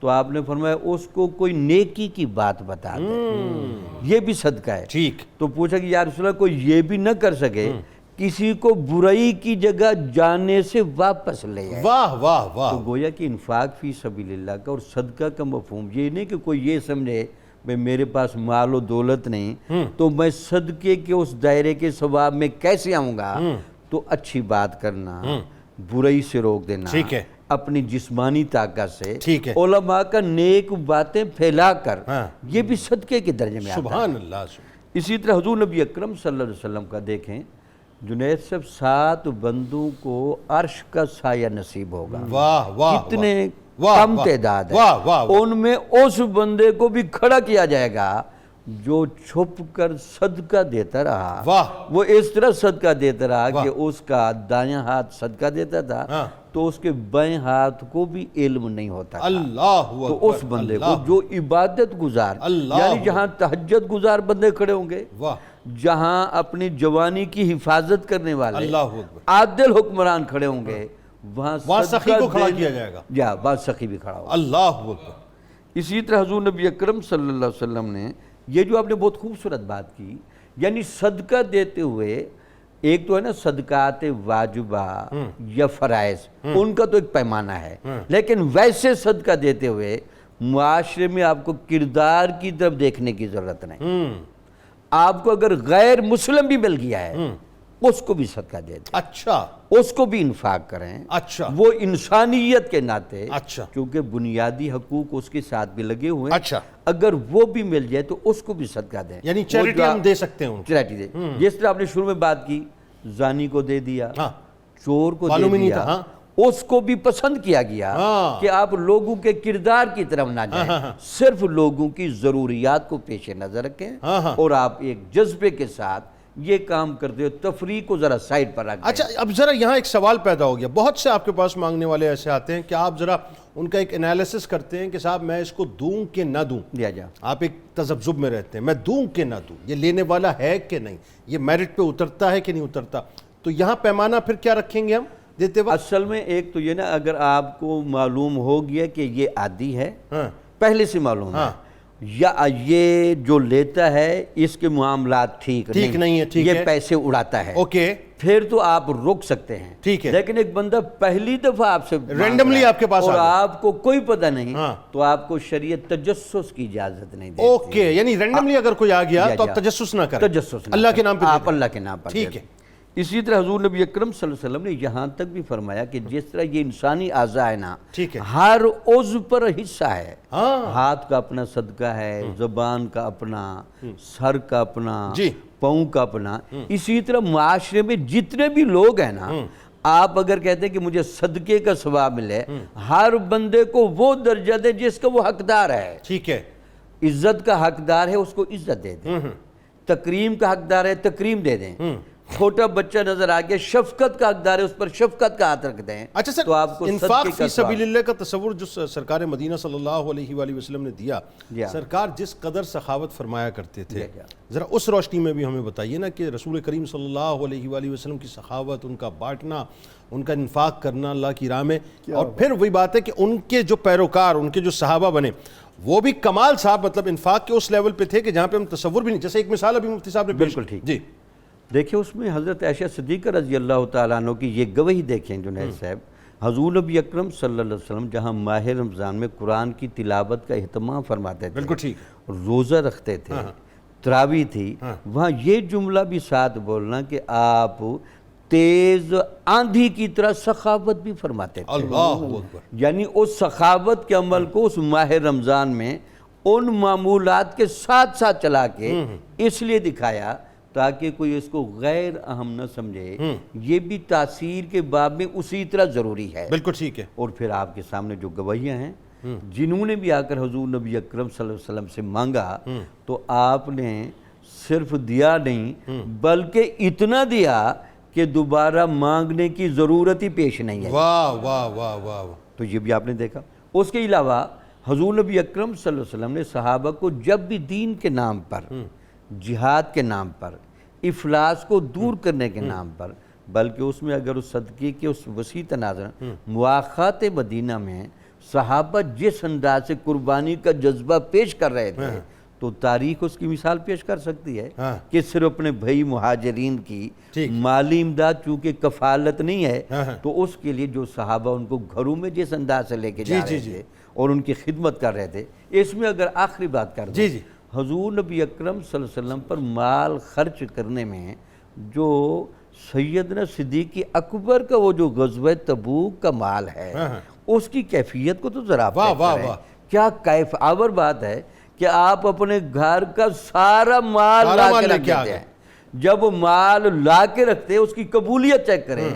تو آپ نے فرمایا اس کو کوئی نیکی کی بات بتا دے. یہ بھی صدقہ ہے. ٹھیک. تو پوچھا کہ یا رسول اللہ کوئی یہ بھی نہ کر سکے کسی کو برائی کی جگہ جانے سے واپس لے آئے. واہ واہ واہ. تو گویا کہ انفاق فی سبیل اللہ کا اور صدقہ کا مفہوم یہ نہیں کہ کوئی یہ سمجھے بھئی میرے پاس مال و دولت نہیں تو میں صدقے کے اس دائرے کے ثواب میں کیسے آؤں گا. تو اچھی بات کرنا، برائی سے روک دینا، ٹھیک ہے، اپنی جسمانی طاقت سے ٹھیک ہے، علماء کا نیک باتیں پھیلا کر یہ بھی صدقے کے درجے میں آتا ہے. سبحان اللہ. اسی طرح حضور نبی اکرم صلی اللہ علیہ وسلم کا دیکھیں جنید صاحب 7 بندوں کو عرش کا سایہ نصیب ہوگا. واہ واہ. کتنے کم تعداد ہے. واہ واہ. ان میں اس بندے کو بھی کھڑا کیا جائے گا جو چھپ کر صدقہ دیتا رہا. واہ. وہ اس طرح صدقہ دیتا رہا کہ اس کا دایاں ہاتھ صدقہ دیتا تھا تو اس کے بائیں ہاتھ کو بھی علم نہیں ہوتا تھا. اللہ. تو اس بندے کو جو عبادت گزار یعنی جہاں تہجد گزار بندے کھڑے ہوں گے، جہاں اپنی جوانی کی حفاظت کرنے والے عادل حکمران کھڑے ہوں گے، وہاں سخی کو کھڑا کیا جائے گا. وہاں سخی بھی کھڑا ہوگا. اللہ اکبر. اسی طرح حضور نبی اکرم صلی اللہ علیہ وسلم نے یہ جو آپ نے بہت خوبصورت بات کی یعنی صدقہ دیتے ہوئے ایک تو ہے نا صدقات واجبہ یا فرائض ان کا تو ایک پیمانہ ہے، لیکن ویسے صدقہ دیتے ہوئے معاشرے میں آپ کو کردار کی طرف دیکھنے کی ضرورت نہیں. آپ کو اگر غیر مسلم بھی مل گیا ہے اس کو بھی صدقہ دے دیں. اچھا. اس کو بھی انفاق کریں. اچھا. وہ انسانیت کے ناطے اچھا کیونکہ بنیادی حقوق اس کے ساتھ بھی لگے ہوئے ہیں. اچھا. اگر وہ بھی مل جائے تو اس کو بھی صدقہ دیں. یعنی چیریٹی ہم دے سکتے ہیں. چیریٹی دیں. جس طرح آپ نے شروع میں بات کی زانی کو دے دیا، چور کو دے دیا، اس کو بھی پسند کیا گیا کہ آپ لوگوں کے کردار کی طرف نہ جائیں، صرف لوگوں کی ضروریات کو پیش نظر رکھیں اور آپ ایک جذبے کے ساتھ یہ کام کرتے ہو. تفریح کو ذرا سائڈ پر رکھ دیں. اچھا اب ذرا یہاں ایک سوال پیدا ہو گیا. بہت سے آپ کے پاس مانگنے والے ایسے آتے ہیں کہ آپ ذرا ان کا ایک انالیسس کرتے ہیں کہ صاحب میں اس کو دوں کہ نہ دوں. دیا جا. آپ ایک تذبذب میں رہتے ہیں میں دوں کہ نہ دوں، یہ لینے والا ہے کہ نہیں، یہ میرٹ پہ اترتا ہے کہ نہیں اترتا. تو یہاں پیمانہ پھر کیا رکھیں گے ہم دیتے وقت؟ اصل میں ایک تو یہ نا اگر آپ کو معلوم ہو گیا کہ یہ عادی ہے، پہلے سے معلوم ہے، یا یہ جو لیتا ہے اس کے معاملات ٹھیک نہیں ہے، ٹھیک ہے، یہ پیسے اڑاتا ہے، اوکے، پھر تو آپ رک سکتے ہیں، ٹھیک ہے۔ لیکن ایک بندہ پہلی دفعہ آپ سے رینڈملی آپ کے پاس اور آپ کو کوئی پتہ نہیں، ہاں، تو آپ کو شریعت تجسس کی اجازت نہیں دیتی۔ اوکے، یعنی رینڈملی اگر کوئی آ گیا تو آپ تجسس نہ کریں، تجسس نہ اللہ کے کریں، نام پہ آپ اللہ کے نام پر ٹھیک ہے۔ اسی طرح حضور نبی اکرم صلی اللہ علیہ وسلم نے یہاں تک بھی فرمایا کہ جس طرح یہ انسانی اعضاء ہے نا، ٹھیک ہے، ہر عضو پر حصہ ہے، ہاں، ہاتھ کا اپنا صدقہ ہے، زبان کا اپنا، سر کا اپنا، جی، پاؤں کا اپنا، اسی طرح معاشرے میں جتنے بھی لوگ ہیں نا، آپ اگر کہتے ہیں کہ مجھے صدقے کا ثواب ملے، ہر بندے کو وہ درجہ دیں جس کا وہ حقدار ہے، ٹھیک ہے، عزت کا حقدار ہے اس کو عزت دے دیں، تکریم کا حقدار ہے تکریم دے دیں، چھوٹا بچہ نظر آ گیا شفقت کا حقدار ہے اس پر شفقت کا ہاتھ رکھ دیں۔ اچھا سر، تو آپ کو انفاق صدقے فی کا سبیل اللہ کا تصور جو سرکار مدینہ صلی اللہ علیہ وآلہ وسلم نے دیا، سرکار جس قدر سخاوت فرمایا کرتے تھے، ذرا اس روشنی میں بھی ہمیں بتائیے نا کہ رسول کریم صلی اللہ علیہ وآلہ وسلم کی سخاوت، ان کا بانٹنا، ان کا انفاق کرنا اللہ کی راہ میں، اور پھر وہی بات ہے کہ ان کے جو پیروکار، ان کے جو صحابہ بنے، وہ بھی کمال صاحب مطلب انفاق کے اس لیول پہ تھے کہ جہاں پہ ہم تصور بھی نہیں، جیسے ایک مثال ابھی مفتی صاحب نے پیش بالکل ٹھیک جی، دیکھیں اس میں حضرت عائشہ صدیقہ رضی اللہ تعالیٰ عنہ کی یہ گواہی دیکھیں جنید صاحب، حضور نبی اکرم صلی اللہ علیہ وسلم جہاں ماہ رمضان میں قرآن کی تلاوت کا اہتمام فرماتے تھے، بالکل ٹھیک، روزہ رکھتے تھے، تراویح تھی، وہاں یہ جملہ بھی ساتھ بولنا کہ آپ تیز آندھی کی طرح سخاوت بھی فرماتے تھے، اللہ اکبر، یعنی اس سخاوت کے عمل کو اس ماہ رمضان میں ان معمولات کے ساتھ ساتھ چلا کے اس لیے دکھایا تاکہ کوئی اس کو غیر اہم نہ سمجھے، یہ بھی تاثیر کے باب میں اسی طرح ضروری ہے۔ بالکل ٹھیک ہے، اور پھر آپ کے سامنے جو گواہیاں ہیں جنہوں نے بھی آ کر حضور نبی اکرم صلی اللہ علیہ وسلم سے مانگا تو آپ نے صرف دیا نہیں بلکہ اتنا دیا کہ دوبارہ مانگنے کی ضرورت ہی پیش نہیں ہے۔ واہ واہ واہ واہ، تو یہ بھی آپ نے دیکھا۔ اس کے علاوہ حضور نبی اکرم صلی اللہ علیہ وسلم نے صحابہ کو جب بھی دین کے نام پر، جہاد کے نام پر، افلاس کو دور کرنے کے نام پر، بلکہ اس میں اگر اس صدقے کے اس وسیع تناظر مواخات مدینہ میں صحابہ جس انداز سے قربانی کا جذبہ پیش کر رہے تھے تو تاریخ اس کی مثال پیش کر سکتی ہے کہ صرف اپنے بھائی مہاجرین کی مالی امداد چونکہ کفالت نہیں ہے تو اس کے لیے جو صحابہ ان کو گھروں میں جس انداز سے لے کے جا رہے تھے اور ان کی خدمت کر رہے تھے، اس میں اگر آخری بات کر دیں حضور نبی اکرم صلی اللہ علیہ وسلم پر مال خرچ کرنے میں جو سیدنا صدیق اکبر کا وہ جو غزوہ تبوک کا مال ہے اس کی کیفیت کو تو ذرا کریں، کیا کیف آور بات ہے کہ آپ اپنے گھر کا سارا مال لا کے رکھ دیتے ہیں، جب مال لا کے رکھتے ہیں اس کی قبولیت چیک کریں،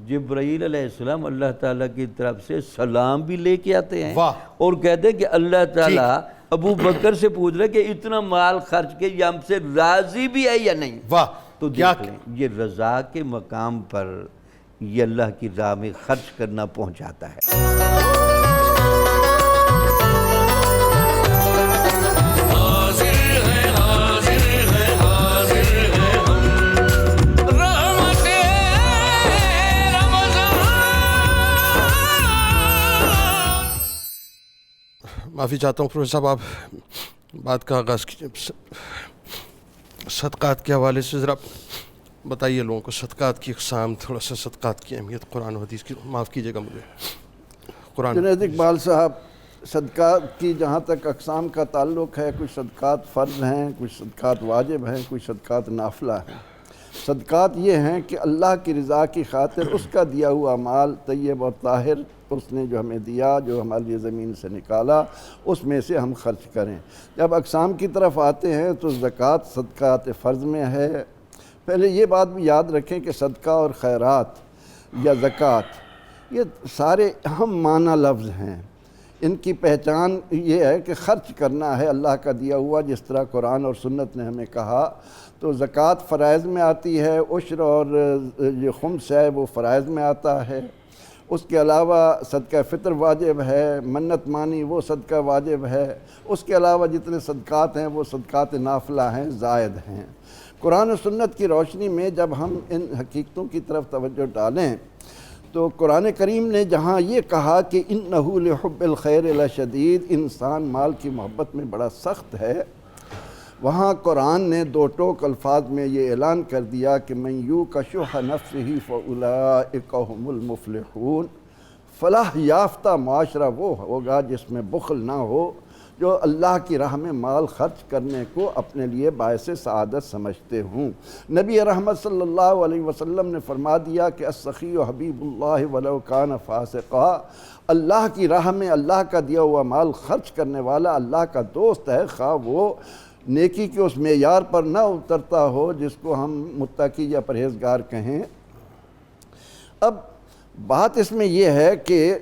جبرائیل علیہ السلام اللہ تعالیٰ کی طرف سے سلام بھی لے کے آتے ہیں اور کہتے ہیں کہ اللہ تعالیٰ ابو بکر سے پوچھ رہے کہ اتنا مال خرچ کے یہ ہم سے راضی بھی ہے یا نہیں، تو دیکھ لیں یہ رضا کے مقام پر یہ اللہ کی راہ میں خرچ کرنا پہنچاتا ہے۔ معافی چاہتا ہوں پروفیسر صاحب، آپ بات کا آغاز کیجیے، صدقات کے حوالے سے ذرا بتائیے لوگوں کو صدقات کی اقسام، تھوڑا سا صدقات کی اہمیت قرآن و حدیث کی، معاف کیجیے گا مجھے قرآن۔ جنید اقبال صاحب، صدقات کی جہاں تک اقسام کا تعلق ہے، کچھ صدقات فرض ہیں، کچھ صدقات واجب ہیں، کچھ صدقات نافلہ ہیں۔ صدقات یہ ہیں کہ اللہ کی رضا کی خاطر اس کا دیا ہوا مال طیب اور طاہر، اس نے جو ہمیں دیا، جو ہمارے لیے زمین سے نکالا، اس میں سے ہم خرچ کریں۔ جب اقسام کی طرف آتے ہیں تو زکوٰۃ صدقات فرض میں ہے۔ پہلے یہ بات بھی یاد رکھیں کہ صدقہ اور خیرات یا زکوٰۃ یہ سارے اہم معنی لفظ ہیں، ان کی پہچان یہ ہے کہ خرچ کرنا ہے اللہ کا دیا ہوا، جس طرح قرآن اور سنت نے ہمیں کہا۔ تو زکوٰۃ فرائض میں آتی ہے، عشر اور جو خمس ہے وہ فرائض میں آتا ہے۔ اس کے علاوہ صدقہ فطر واجب ہے، منت مانی وہ صدقہ واجب ہے۔ اس کے علاوہ جتنے صدقات ہیں وہ صدقات نافلہ ہیں، زائد ہیں۔ قرآن و سنت کی روشنی میں جب ہم ان حقیقتوں کی طرف توجہ ڈالیں تو قرآن کریم نے جہاں یہ کہا کہ انَّهُ لِحُبِّ الْخَيْرِ لَشَدِيدٌ، انسان مال کی محبت میں بڑا سخت ہے، وہاں قرآن نے دو ٹوک الفاظ میں یہ اعلان کر دیا کہ مَن یوق شح نفسہ فاولئک ھم المفلحون، فلاح یافتہ معاشرہ وہ ہوگا جس میں بخل نہ ہو، جو اللہ کی راہ میں مال خرچ کرنے کو اپنے لیے باعث سعادت سمجھتے ہوں۔ نبی رحمت صلی اللہ علیہ وسلم نے فرما دیا کہ السخی حبیب اللہ ولو کان فاسقا، اللہ کی راہ میں اللہ کا دیا ہوا مال خرچ کرنے والا اللہ کا دوست ہے، خواہ وہ نیکی کے اس معیار پر نہ اترتا ہو جس کو ہم متقی یا پرہیزگار کہیں۔ اب بات اس میں یہ ہے کہ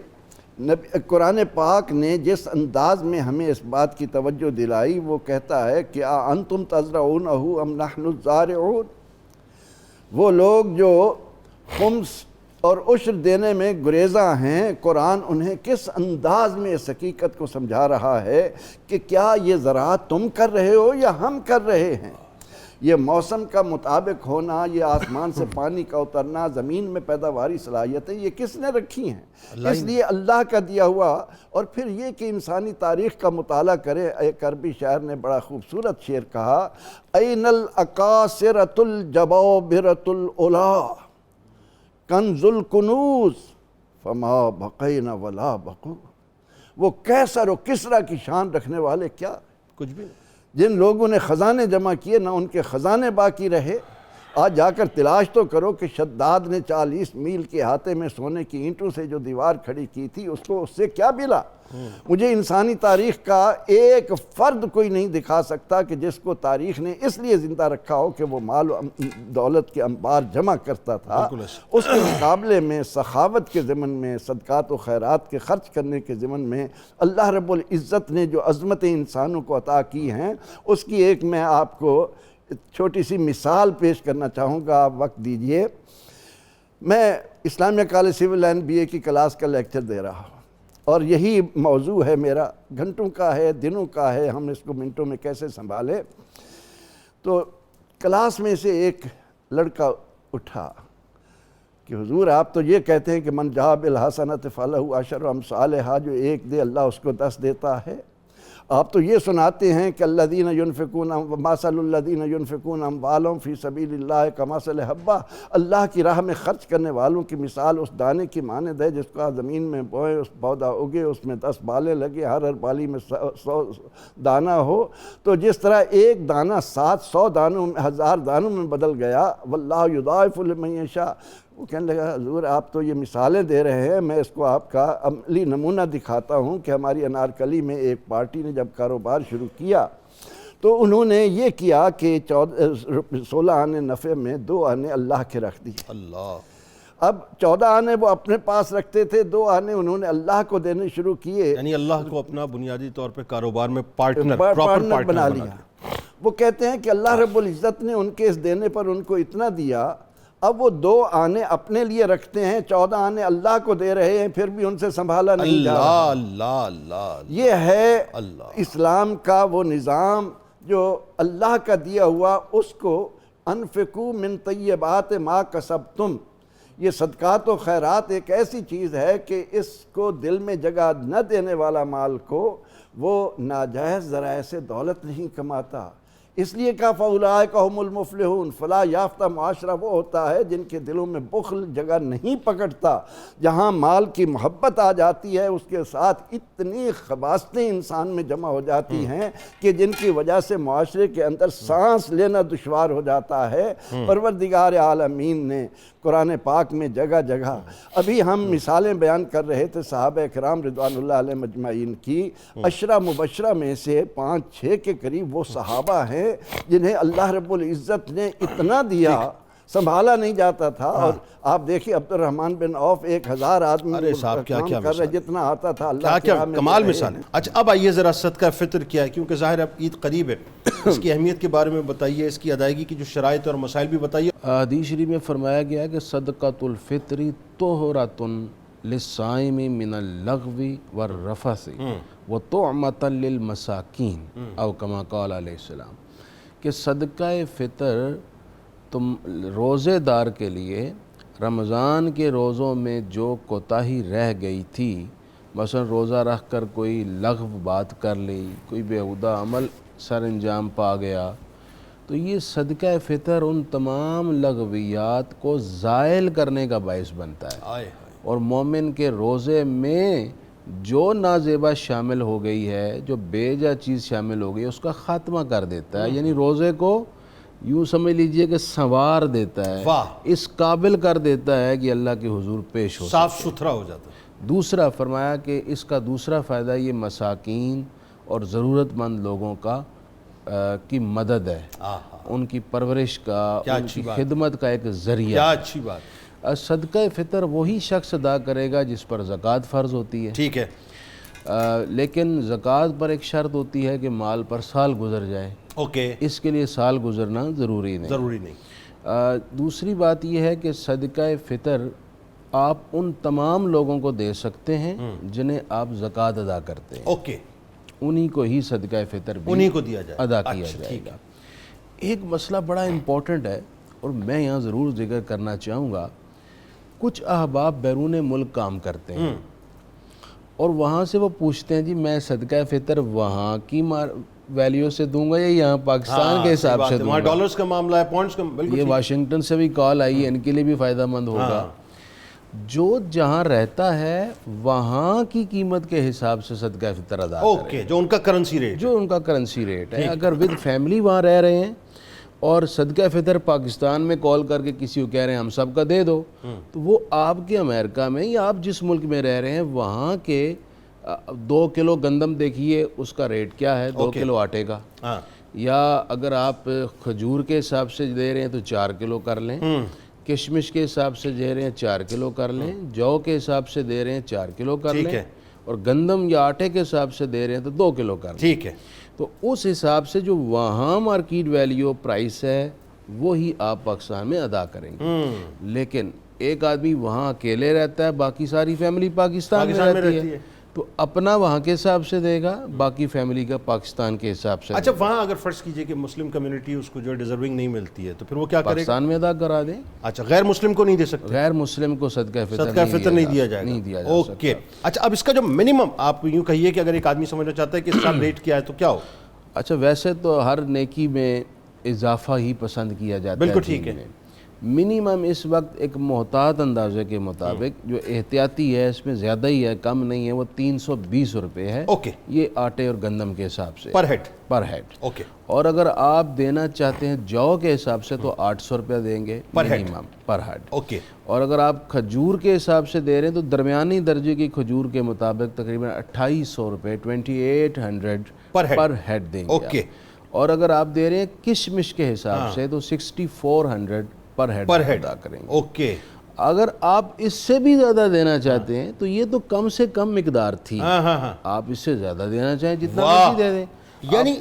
قرآن پاک نے جس انداز میں ہمیں اس بات کی توجہ دلائی، وہ کہتا ہے کہ انتم تزرعونہ ام نحن الزارعون، وہ لوگ جو خمس اور عشر دینے میں گریزاں ہیں، قرآن انہیں کس انداز میں اس حقیقت کو سمجھا رہا ہے کہ کیا یہ زراعت تم کر رہے ہو یا ہم کر رہے ہیں؟ یہ موسم کا مطابق ہونا، یہ آسمان سے پانی کا اترنا، زمین میں پیداواری صلاحیتیں یہ کس نے رکھی ہیں؟ اس لیے اللہ کا دیا ہوا۔ اور پھر یہ کہ انسانی تاریخ کا مطالعہ کرے، ایک عربی شاعر نے بڑا خوبصورت شعر کہا، این الاکاسرۃ الجبابرۃ العلا کنز الکنوز فما بقین ولا بقو، وہ کیسر و کسرا کی شان رکھنے والے کیا کچھ بھی نہیں، جن لوگوں نے خزانے جمع کیے نہ ان کے خزانے باقی رہے۔ آج جا کر تلاش تو کرو کہ شداد نے 40 میل کے احاطے میں سونے کی اینٹوں سے جو دیوار کھڑی کی تھی اس کو اس سے کیا ملا؟ مجھے انسانی تاریخ کا ایک فرد کوئی نہیں دکھا سکتا کہ جس کو تاریخ نے اس لیے زندہ رکھا ہو کہ وہ مال و دولت کے انبار جمع کرتا تھا، اس کے مقابلے میں سخاوت کے ضمن میں، صدقات و خیرات کے خرچ کرنے کے ضمن میں اللہ رب العزت نے جو عظمتیں انسانوں کو عطا کی ہیں، اس کی ایک میں آپ کو چھوٹی سی مثال پیش کرنا چاہوں گا، آپ وقت دیجئے۔ میں اسلامیہ کالج سول لائن BA کی کلاس کا لیکچر دے رہا ہوں، اور یہی موضوع ہے میرا، گھنٹوں کا ہے، دنوں کا ہے، ہم اس کو منٹوں میں کیسے سنبھالیں۔ تو کلاس میں سے ایک لڑکا اٹھا کہ حضور آپ تو یہ کہتے ہیں کہ من جاء بالحسنۃ فلہ عشر امثالھا، جو ایک دے اللہ اس کو 10 دیتا ہے۔ آپ تو یہ سناتے ہیں کہ الذین ینفقون مثل الذین ینفقون اموالهم فی سبیل اللہ کمثل حبہ، اللہ کی راہ میں خرچ کرنے والوں کی مثال اس دانے کی مانند ہے جس کو زمین میں بوئے، اس پودا اگے، اس میں 10 بالیں لگے، ہر بالی میں 100 دانہ ہو، تو جس طرح ایک دانہ 700 دانوں 1000 دانوں میں بدل گیا، واللہ یضاعف لمن یشاء۔ وہ کہنے لگا حضور آپ تو یہ مثالیں دے رہے ہیں، میں اس کو آپ کا عملی نمونہ دکھاتا ہوں کہ ہماری انارکلی میں ایک پارٹی نے جب کاروبار شروع کیا تو انہوں نے یہ کیا کہ 16 آنے نفع میں 2 آنے اللہ کے رکھ دیے۔ اللہ، اب 14 آنے وہ اپنے پاس رکھتے تھے، 2 آنے انہوں نے اللہ کو دینے شروع کیے، یعنی اللہ کو اپنا بنیادی طور پہ کاروبار میں پارٹنر بنا لیا۔ وہ کہتے ہیں کہ اللہ رب العزت نے ان کے اس دینے پر ان کو اتنا دیا، اب وہ 2 آنے اپنے لیے رکھتے ہیں، 14 آنے اللہ کو دے رہے ہیں، پھر بھی ان سے سنبھالا نہیں جا رہا۔ اللہ اللہ، یہ ہے اسلام کا وہ نظام جو اللہ کا دیا ہوا، اس کو انفقوا من طیبات ما کسبتم، یہ صدقات و خیرات ایک ایسی چیز ہے کہ اس کو دل میں جگہ نہ دینے والا مال کو وہ ناجائز ذرائع سے دولت نہیں کماتا۔ اس لیے کہا فَأُولَٰئِکَ هُمُ الْمُفْلِحُونَ، فلاح یافتہ معاشرہ وہ ہوتا ہے جن کے دلوں میں بخل جگہ نہیں پکڑتا۔ جہاں مال کی محبت آ جاتی ہے، اس کے ساتھ اتنی خباثتیں انسان میں جمع ہو جاتی ہیں کہ جن کی وجہ سے معاشرے کے اندر سانس لینا دشوار ہو جاتا ہے۔ پروردگار عالمین نے قرآن پاک میں جگہ جگہ، ابھی ہم مثالیں بیان کر رہے تھے صحابہ اکرام رضوان اللہ علیہ مجمعین کی، عشرہ مبشرہ میں سے 5-6 کے قریب وہ صحابہ ہیں جنہیں اللہ رب العزت نے اتنا دیا سنبھالا نہیں جاتا تھا۔ اور آپ دیکھیں عبد الرحمن بن عوف 1000 آدمی کام کر رہے، جتنا آتا تھا اللہ کی راہ میں کمال مثال ہے۔ اچھا اب آئیے ذرا صدقہ فطر کیا ہے، کیونکہ ظاہر اب عید قریب ہے، اس کی اہمیت کے بارے میں بتائیے، اس کی ادائیگی کی جو شرائط اور مسائل بھی بتائیے۔ حدیث شریف میں فرمایا گیا ہے کہ صدقۃ الفطر طہرۃ للصائم من اللغو والرفث وطعمۃ للمساکین او کما قال علیہ السلام، کہ صدقہ فطر تم روزے دار کے لیے رمضان کے روزوں میں جو کوتاہی رہ گئی تھی، مثلا روزہ رکھ کر کوئی لغو بات کر لی، کوئی بیہودہ عمل سر انجام پا گیا، تو یہ صدقہ فطر ان تمام لغویات کو زائل کرنے کا باعث بنتا ہے، آئے اور مومن کے روزے میں جو نازیبا شامل ہو گئی ہے، جو بے جا چیز شامل ہو گئی ہے، اس کا خاتمہ کر دیتا ہے، یعنی روزے کو یوں سمجھ لیجئے کہ سنوار دیتا ہے، واہ، اس قابل کر دیتا ہے کہ اللہ کے حضور پیش ہو صاف ستھرا ہو جاتا ہے۔ دوسرا فرمایا کہ اس کا دوسرا فائدہ یہ مساکین اور ضرورت مند لوگوں کا کی مدد ہے، ان کی پرورش کا، ان کی خدمت کا ایک ذریعہ۔ کیا اچھی بات۔ صدقہ فطر وہی شخص ادا کرے گا جس پر زکوٰۃ فرض ہوتی ہے، ٹھیک ہے، لیکن زکوٰۃ پر ایک شرط ہوتی ہے کہ مال پر سال گزر جائے، اوکے، اس کے لیے سال گزرنا ضروری نہیں۔ ضروری نہیں۔ دوسری بات یہ ہے کہ صدقہ فطر آپ ان تمام لوگوں کو دے سکتے ہیں جنہیں آپ زکوٰۃ ادا کرتے ہیں، اوکے، انہی کو ہی صدقہ فطر بھی انہی کو دیا جائے، ادا کیا جائے گا۔ ایک مسئلہ بڑا امپورٹنٹ ہے اور میں یہاں ضرور ذکر کرنا چاہوں گا، کچھ احباب بیرون ملک کام کرتے ہیں اور وہاں سے وہ پوچھتے ہیں جی میں صدقہ فطر وہاں کی ویلیو سے دوں گا یا یہاں پاکستان کے حساب سے دوں وہاں گا؟ ڈالرز کا معاملہ ہے، پاؤنڈز کا، بالکل یہ واشنگٹن سے بھی کال آئی ہے، ان کے لیے بھی فائدہ مند ہوگا۔ جو جہاں رہتا ہے وہاں کی قیمت کے حساب سے صدقہ فطر ادا کرے، اوکے، جو ان کا کرنسی ریٹ، جو ان کا کرنسی ریٹ ہے۔ اگر ود فیملی وہاں رہ رہے ہیں اور صدقہ فطر پاکستان میں کال کر کے کسی کو کہہ رہے ہیں ہم سب کا دے دو، تو وہ آپ کے امریکہ میں یا آپ جس ملک میں رہ رہے ہیں وہاں کے 2 کلو گندم دیکھیے اس کا ریٹ کیا ہے، 2 کلو آٹے کا، یا اگر آپ کھجور کے حساب سے دے رہے ہیں تو 4 کلو کر لیں، کشمش کے حساب سے دے رہے ہیں 4 کلو کر لیں، جو کے حساب سے دے رہے ہیں 4 کلو کر لیں، اور گندم یا آٹے کے حساب سے دے رہے ہیں تو 2 کلو کر لیں۔ ٹھیک ہے، تو اس حساب سے جو وہاں مارکیٹ ویلیو پرائس ہے وہی آپ پاکستان میں ادا کریں گے۔ لیکن ایک آدمی وہاں اکیلے رہتا ہے، باقی ساری فیملی پاکستان میں رہتی ہے، تو اپنا وہاں کے حساب سے دے گا، باقی فیملی کا پاکستان کے حساب سے۔ اچھا، وہاں اگر فرض کیجئے کہ مسلم کمیونٹی اس کو جو ڈیزرونگ نہیں ملتی ہے تو پھر وہ کیا کرے گا؟ پاکستان میں ادا کرا دیں۔ اچھا، غیر مسلم کو نہیں دے سکتے؟ غیر مسلم کو صدقہ فطر نہیں دیا جائے گا، نہیں دیا جا سکتا۔ اوکے۔ اچھا، اب اس کا جو منیمم آپ یوں کہیے کہ اگر ایک آدمی سمجھنا چاہتا ہے کہ اس سال ریٹ کیا ہے تو کیا ہو؟ اچھا، ویسے تو ہر نیکی میں اضافہ ہی پسند کیا جاتا ہے، بالکل ٹھیک ہے۔ منیمم اس وقت ایک محتاط اندازے کے مطابق جو احتیاطی ہے، اس میں زیادہ ہی ہے، کم نہیں ہے، وہ 320 روپے ہے، اوکے، یہ آٹے اور گندم کے حساب سے پر ہیڈ، پر ہیڈ۔ اوکے، اور اگر آپ دینا چاہتے ہیں جو کے حساب سے تو 800 روپیہ دیں گے پر ہیڈ، منیمم پر ہیڈ۔ اوکے، اور اگر آپ کھجور کے حساب سے دے رہے ہیں تو درمیانی درجے کی کھجور کے مطابق تقریباً 2800 روپے 2800 پر ہیڈ دیں گے۔ اوکے۔ اور اگر آپ دے رہے ہیں کشمش کے حساب سے تو 6400 پر ہیڈ ادا کریں گے۔ اوکے۔ اگر آپ اس سے بھی زیادہ دینا چاہتے ہیں تو یہ تو کم سے کم مقدار تھی، آپ اس سے زیادہ دینا چاہیں جتنا مرضی دے دیں، یعنی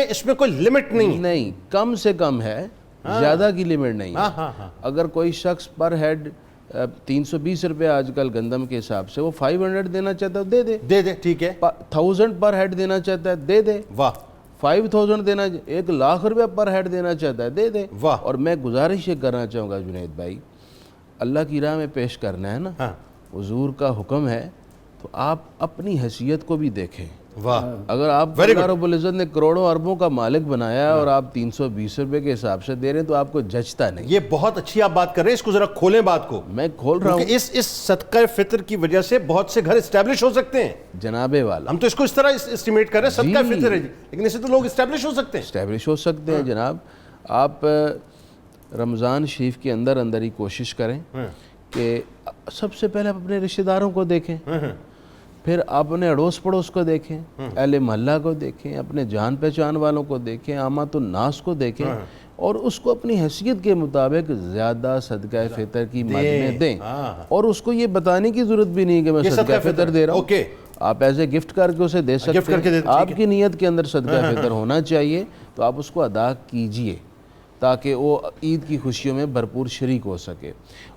اس میں کوئی لمٹ نہیں، کم سے کم ہے، زیادہ کی لمٹ نہیں ہے۔ اگر کوئی شخص پر ہیڈ 320 روپے آج کل گندم کے حساب سے وہ 500 دینا چاہتا ہے دے دے، ٹھیک ہے، 1000 پر ہیڈ دینا چاہتا ہے دے دے، واہ، 5000 دینا، 1,00,000 روپے پر ہیڈ دینا چاہتا ہے دے دے۔ واہ۔ اور میں گزارش یہ کرنا چاہوں گا جنید بھائی، اللہ کی راہ میں پیش کرنا ہے نا، حضور کا حکم ہے تو آپ اپنی حیثیت کو بھی دیکھیں۔ واہ، اگر آپ اللہ رب العزت نے کروڑوں اربوں کا مالک بنایا ہے اور آپ 320 روپے کے حساب سے دے رہے ہیں تو آپ کو جچتا نہیں۔ یہ بہت اچھی آپ بات کر رہے ہیں، اس کو ذرا کھولیں بات کو، میں کھول رہا ہوں۔ اس صدقہ فطر کی وجہ سے بہت سے گھر اسٹیبلش ہو سکتے ہیں جناب والا، ہم تو اس کو اس طرح اسٹیمیٹ کر رہے ہیں صدقہ فطر ہے، لیکن اس سے تو لوگ اسٹیبلش ہو سکتے ہیں، اسٹیبلش ہو سکتے ہیں جناب۔ آپ رمضان شریف کے اندر ہی کوشش کریں کہ سب سے پہلے آپ اپنے رشتہ داروں کو دیکھیں، پھر اپنے اڑوس پڑوس کو دیکھیں، اہل محلہ کو دیکھیں، اپنے جان پہچان والوں کو دیکھیں، عامات الناس کو دیکھیں، اور اس کو اپنی حیثیت کے مطابق زیادہ صدقہ فطر کی مد میں دیں۔ اور اس کو یہ بتانے کی ضرورت بھی نہیں کہ میں صدقہ فطر دے رہا ہوں، آپ ایسے گفٹ کر کے اسے دے سکتے ہیں، آپ کی نیت کے اندر صدقہ فطر ہونا چاہیے، تو آپ اس کو ادا کیجئے تاکہ وہ عید کی خوشیوں میں بھرپور شریک ہو سکے۔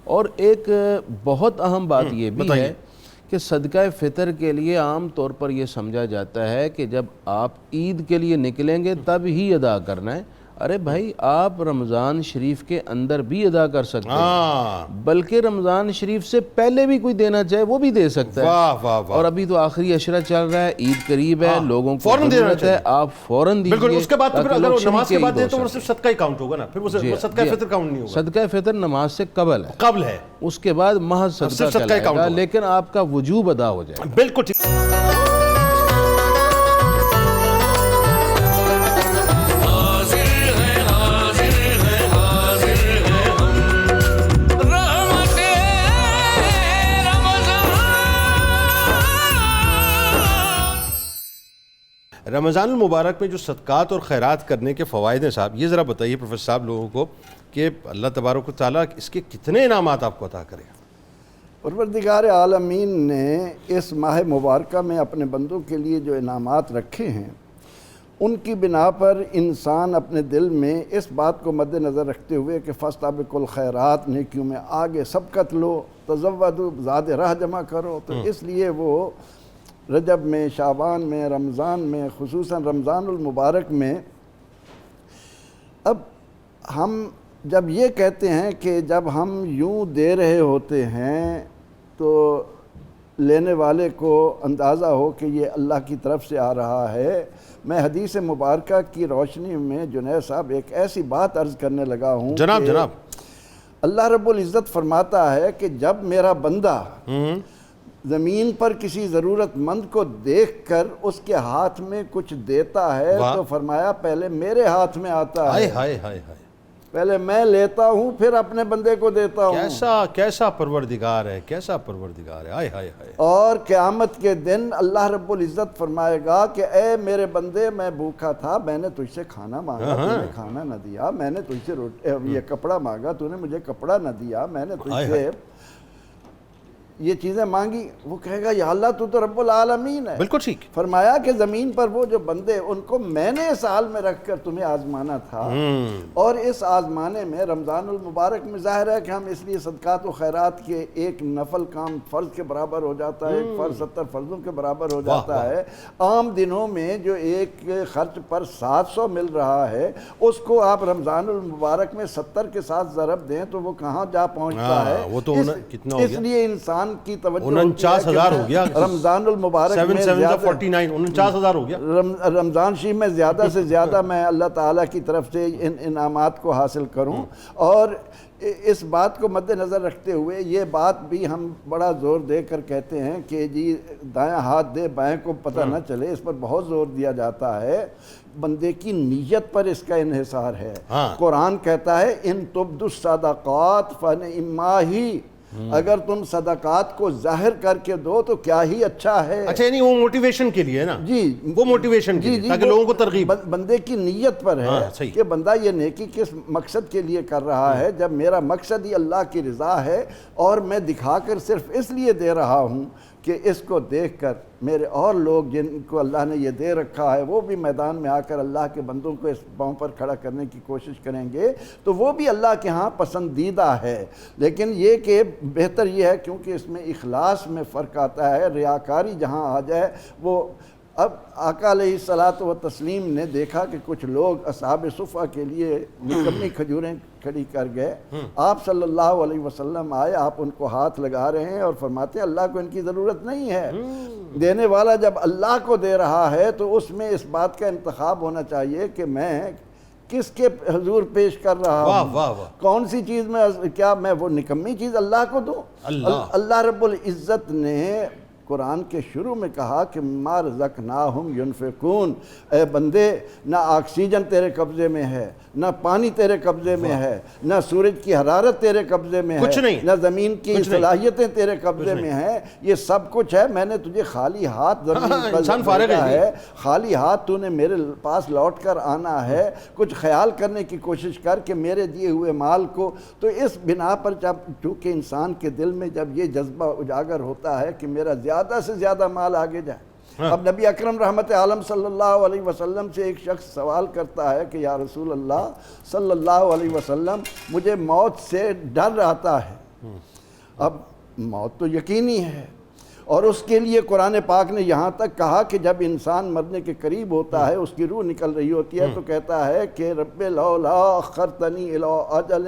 اور ایک بہت اہم بات یہ بھی ہے کہ صدقہ فطر کے لیے عام طور پر یہ سمجھا جاتا ہے کہ جب آپ عید کے لیے نکلیں گے تب ہی ادا کرنا ہے، ارے بھائی آپ رمضان شریف کے اندر بھی ادا کر سکتے ہیں، بلکہ رمضان شریف سے پہلے بھی کوئی دینا چاہے وہ بھی دے سکتا ہے۔ واہ واہ واہ، اور ابھی تو آخری عشرہ چل رہا ہے، عید قریب ہے، لوگوں کو فوراً دینا ضرورت ہے، آپ فوراً دیجیے۔ بالکل، اس کے بعد تو پھر تاکہ اگر لوگ وہ نماز کے شریک بعد دے عید تو ہو وہ صرف صدقہ ہی کاؤنٹ ہوگا نا، پھر وہ صدقہ فطر کاؤنٹ نہیں ہوگا۔ صدقہ فطر نماز سے قبل ہے، قبل ہے، اس کے بعد محض صدقہ صدقہ کہلائے گا، لیکن آپ کا وجوب ادا ہو جائے۔ بالکل ٹھیک۔ رمضان المبارک میں جو صدقات اور خیرات کرنے کے فوائد ہیں صاحب، یہ ذرا بتائیے پروفیسر صاحب لوگوں کو کہ اللہ تبارک و تعالیٰ اس کے کتنے انعامات آپ کو عطا کرے گا۔ پروردگار عالمین نے اس ماہ مبارکہ میں اپنے بندوں کے لیے جو انعامات رکھے ہیں، ان کی بنا پر انسان اپنے دل میں اس بات کو مد نظر رکھتے ہوئے کہ فاستبقوا الخیرات، نیکیوں میں آگے سبقت لو، تزودوا، زاد راہ جمع کرو، تو اس لیے وہ رجب میں، شعبان میں، رمضان میں، خصوصاً رمضان المبارک میں، اب ہم جب یہ کہتے ہیں کہ جب ہم یوں دے رہے ہوتے ہیں تو لینے والے کو اندازہ ہو کہ یہ اللہ کی طرف سے آ رہا ہے، میں حدیث مبارکہ کی روشنی میں جنید صاحب ایک ایسی بات عرض کرنے لگا ہوں جناب کہ جناب اللہ رب العزت فرماتا ہے کہ جب میرا بندہ زمین پر کسی ضرورت مند کو دیکھ کر اس کے ہاتھ میں کچھ دیتا ہے تو فرمایا پہلے میرے ہاتھ میں آتا ہے، ہائے ہائے ہائے، پہلے میں لیتا ہوں پھر اپنے بندے کو دیتا ہوں۔ کیسا پروردگار ہے، کیسا پروردگار ہے، ہائے ہائے ہائے۔ اور قیامت کے دن اللہ رب العزت فرمائے گا کہ اے میرے بندے، میں بھوکا تھا، میں نے تجھ سے کھانا مانگا، تو نے کھانا نہ دیا، میں نے تجھ سے یہ کپڑا مانگا، تو نے مجھے کپڑا نہ دیا، میں نے تجھ سے یہ چیزیں مانگی، وہ کہے گا یا اللہ تو رب العالمین ہے۔ بالکل ٹھیک۔ فرمایا کہ زمین پر وہ جو بندے، ان کو میں نے اس حال میں رکھ کر تمہیں آزمانا تھا، اور اس آزمانے میں رمضان المبارک میں ظاہر ہے کہ ہم اس لیے صدقات و خیرات کے ایک نفل کام فرض کے برابر ہو جاتا ہے، ایک فرض 70 فرضوں کے برابر ہو جاتا ہے۔ عام دنوں میں جو ایک خرچ پر 700 مل رہا ہے، اس کو آپ رمضان المبارک میں 70 کے ساتھ ضرب دیں تو وہ کہاں جا پہنچتا ہے۔ وہ تو کتنا ہو اس گیا؟ لیے انسان کی توجہ 49,000 ہو گیا رمضان المبارک میں 7,749 49,000 ہو گیا۔ رمضان شریف میں زیادہ سے زیادہ میں اللہ تعالیٰ کی طرف سے ان انعامات کو حاصل کروں، اور اس بات کو مد نظر رکھتے ہوئے یہ بات بھی ہم بڑا زور دے کر کہتے ہیں کہ جی دایاں ہاتھ دے بائیں کو پتہ نہ چلے، اس پر بہت زور دیا جاتا ہے۔ بندے کی نیت پر اس کا انحصار ہے۔ قرآن کہتا ہے ان تبدوا الصدقات فنعما ہی، اگر تم صدقات کو ظاہر کر کے دو تو کیا ہی اچھا ہے۔ اچھا، یعنی وہ موٹیویشن کے لیے ہے نا؟ جی، وہ موٹیویشن کے لیے، تاکہ لوگوں کو ترغیب۔ بندے کی نیت پر ہے کہ بندہ یہ نیکی کس مقصد کے لیے کر رہا ہے۔ جب میرا مقصد ہی اللہ کی رضا ہے اور میں دکھا کر صرف اس لیے دے رہا ہوں کہ اس کو دیکھ کر میرے اور لوگ جن کو اللہ نے یہ دے رکھا ہے وہ بھی میدان میں آ کر اللہ کے بندوں کو اس پاؤں پر کھڑا کرنے کی کوشش کریں گے تو وہ بھی اللہ کے ہاں پسندیدہ ہے۔ لیکن یہ کہ بہتر یہ ہے، کیونکہ اس میں اخلاص میں فرق آتا ہے، ریاکاری جہاں آ جائے وہ۔ اب آقا علیہ الصلاۃ والتسلیم نے دیکھا کہ کچھ لوگ اصحاب صفہ کے لیے نکمی کھجوریں کھڑی کر گئے، آپ صلی اللہ علیہ وسلم آئے، آپ ان کو ہاتھ لگا رہے ہیں اور فرماتے ہیں اللہ کو ان کی ضرورت نہیں ہے۔ دینے والا جب اللہ کو دے رہا ہے تو اس میں اس بات کا انتخاب ہونا چاہیے کہ میں کس کے حضور پیش کر رہا ہوں، کون سی چیز میں، کیا میں وہ نکمی چیز اللہ کو دوں؟ اللہ رب العزت نے قرآن کے شروع میں کہا کہ ما رزقناہم ینفقون، اے بندے نہ آکسیجن تیرے قبضے میں ہے، نہ پانی تیرے قبضے میں ہے، نہ سورج کی حرارت تیرے قبضے میں ہے، نہ زمین کی صلاحیتیں تیرے قبضے میں ہیں، یہ سب کچھ ہے۔ میں نے تجھے خالی ہاتھ زمین پر بھیجا ہے، خالی ہاتھ تو نے میرے پاس لوٹ کر آنا ہے، کچھ خیال کرنے کی کوشش کر کہ میرے دیے ہوئے مال کو۔ تو اس بنا پر جب چونکہ انسان کے دل میں جب یہ جذبہ اجاگر ہوتا ہے کہ میرا زیادہ سے زیادہ مال آگے جائے۔ اب نبی اکرم رحمت عالم صلی اللہ علیہ وسلم سے ایک شخص سوال کرتا ہے کہ یا رسول اللہ صلی اللہ علیہ وسلم، مجھے موت سے ڈر آتا ہے۔ اب موت تو یقینی ہے اور اس کے لیے قرآن پاک نے یہاں تک کہا کہ جب انسان مرنے کے قریب ہوتا ہے، اس کی روح نکل رہی ہوتی ہے، تو کہتا ہے کہ رب لولا اخرتنی الی اجل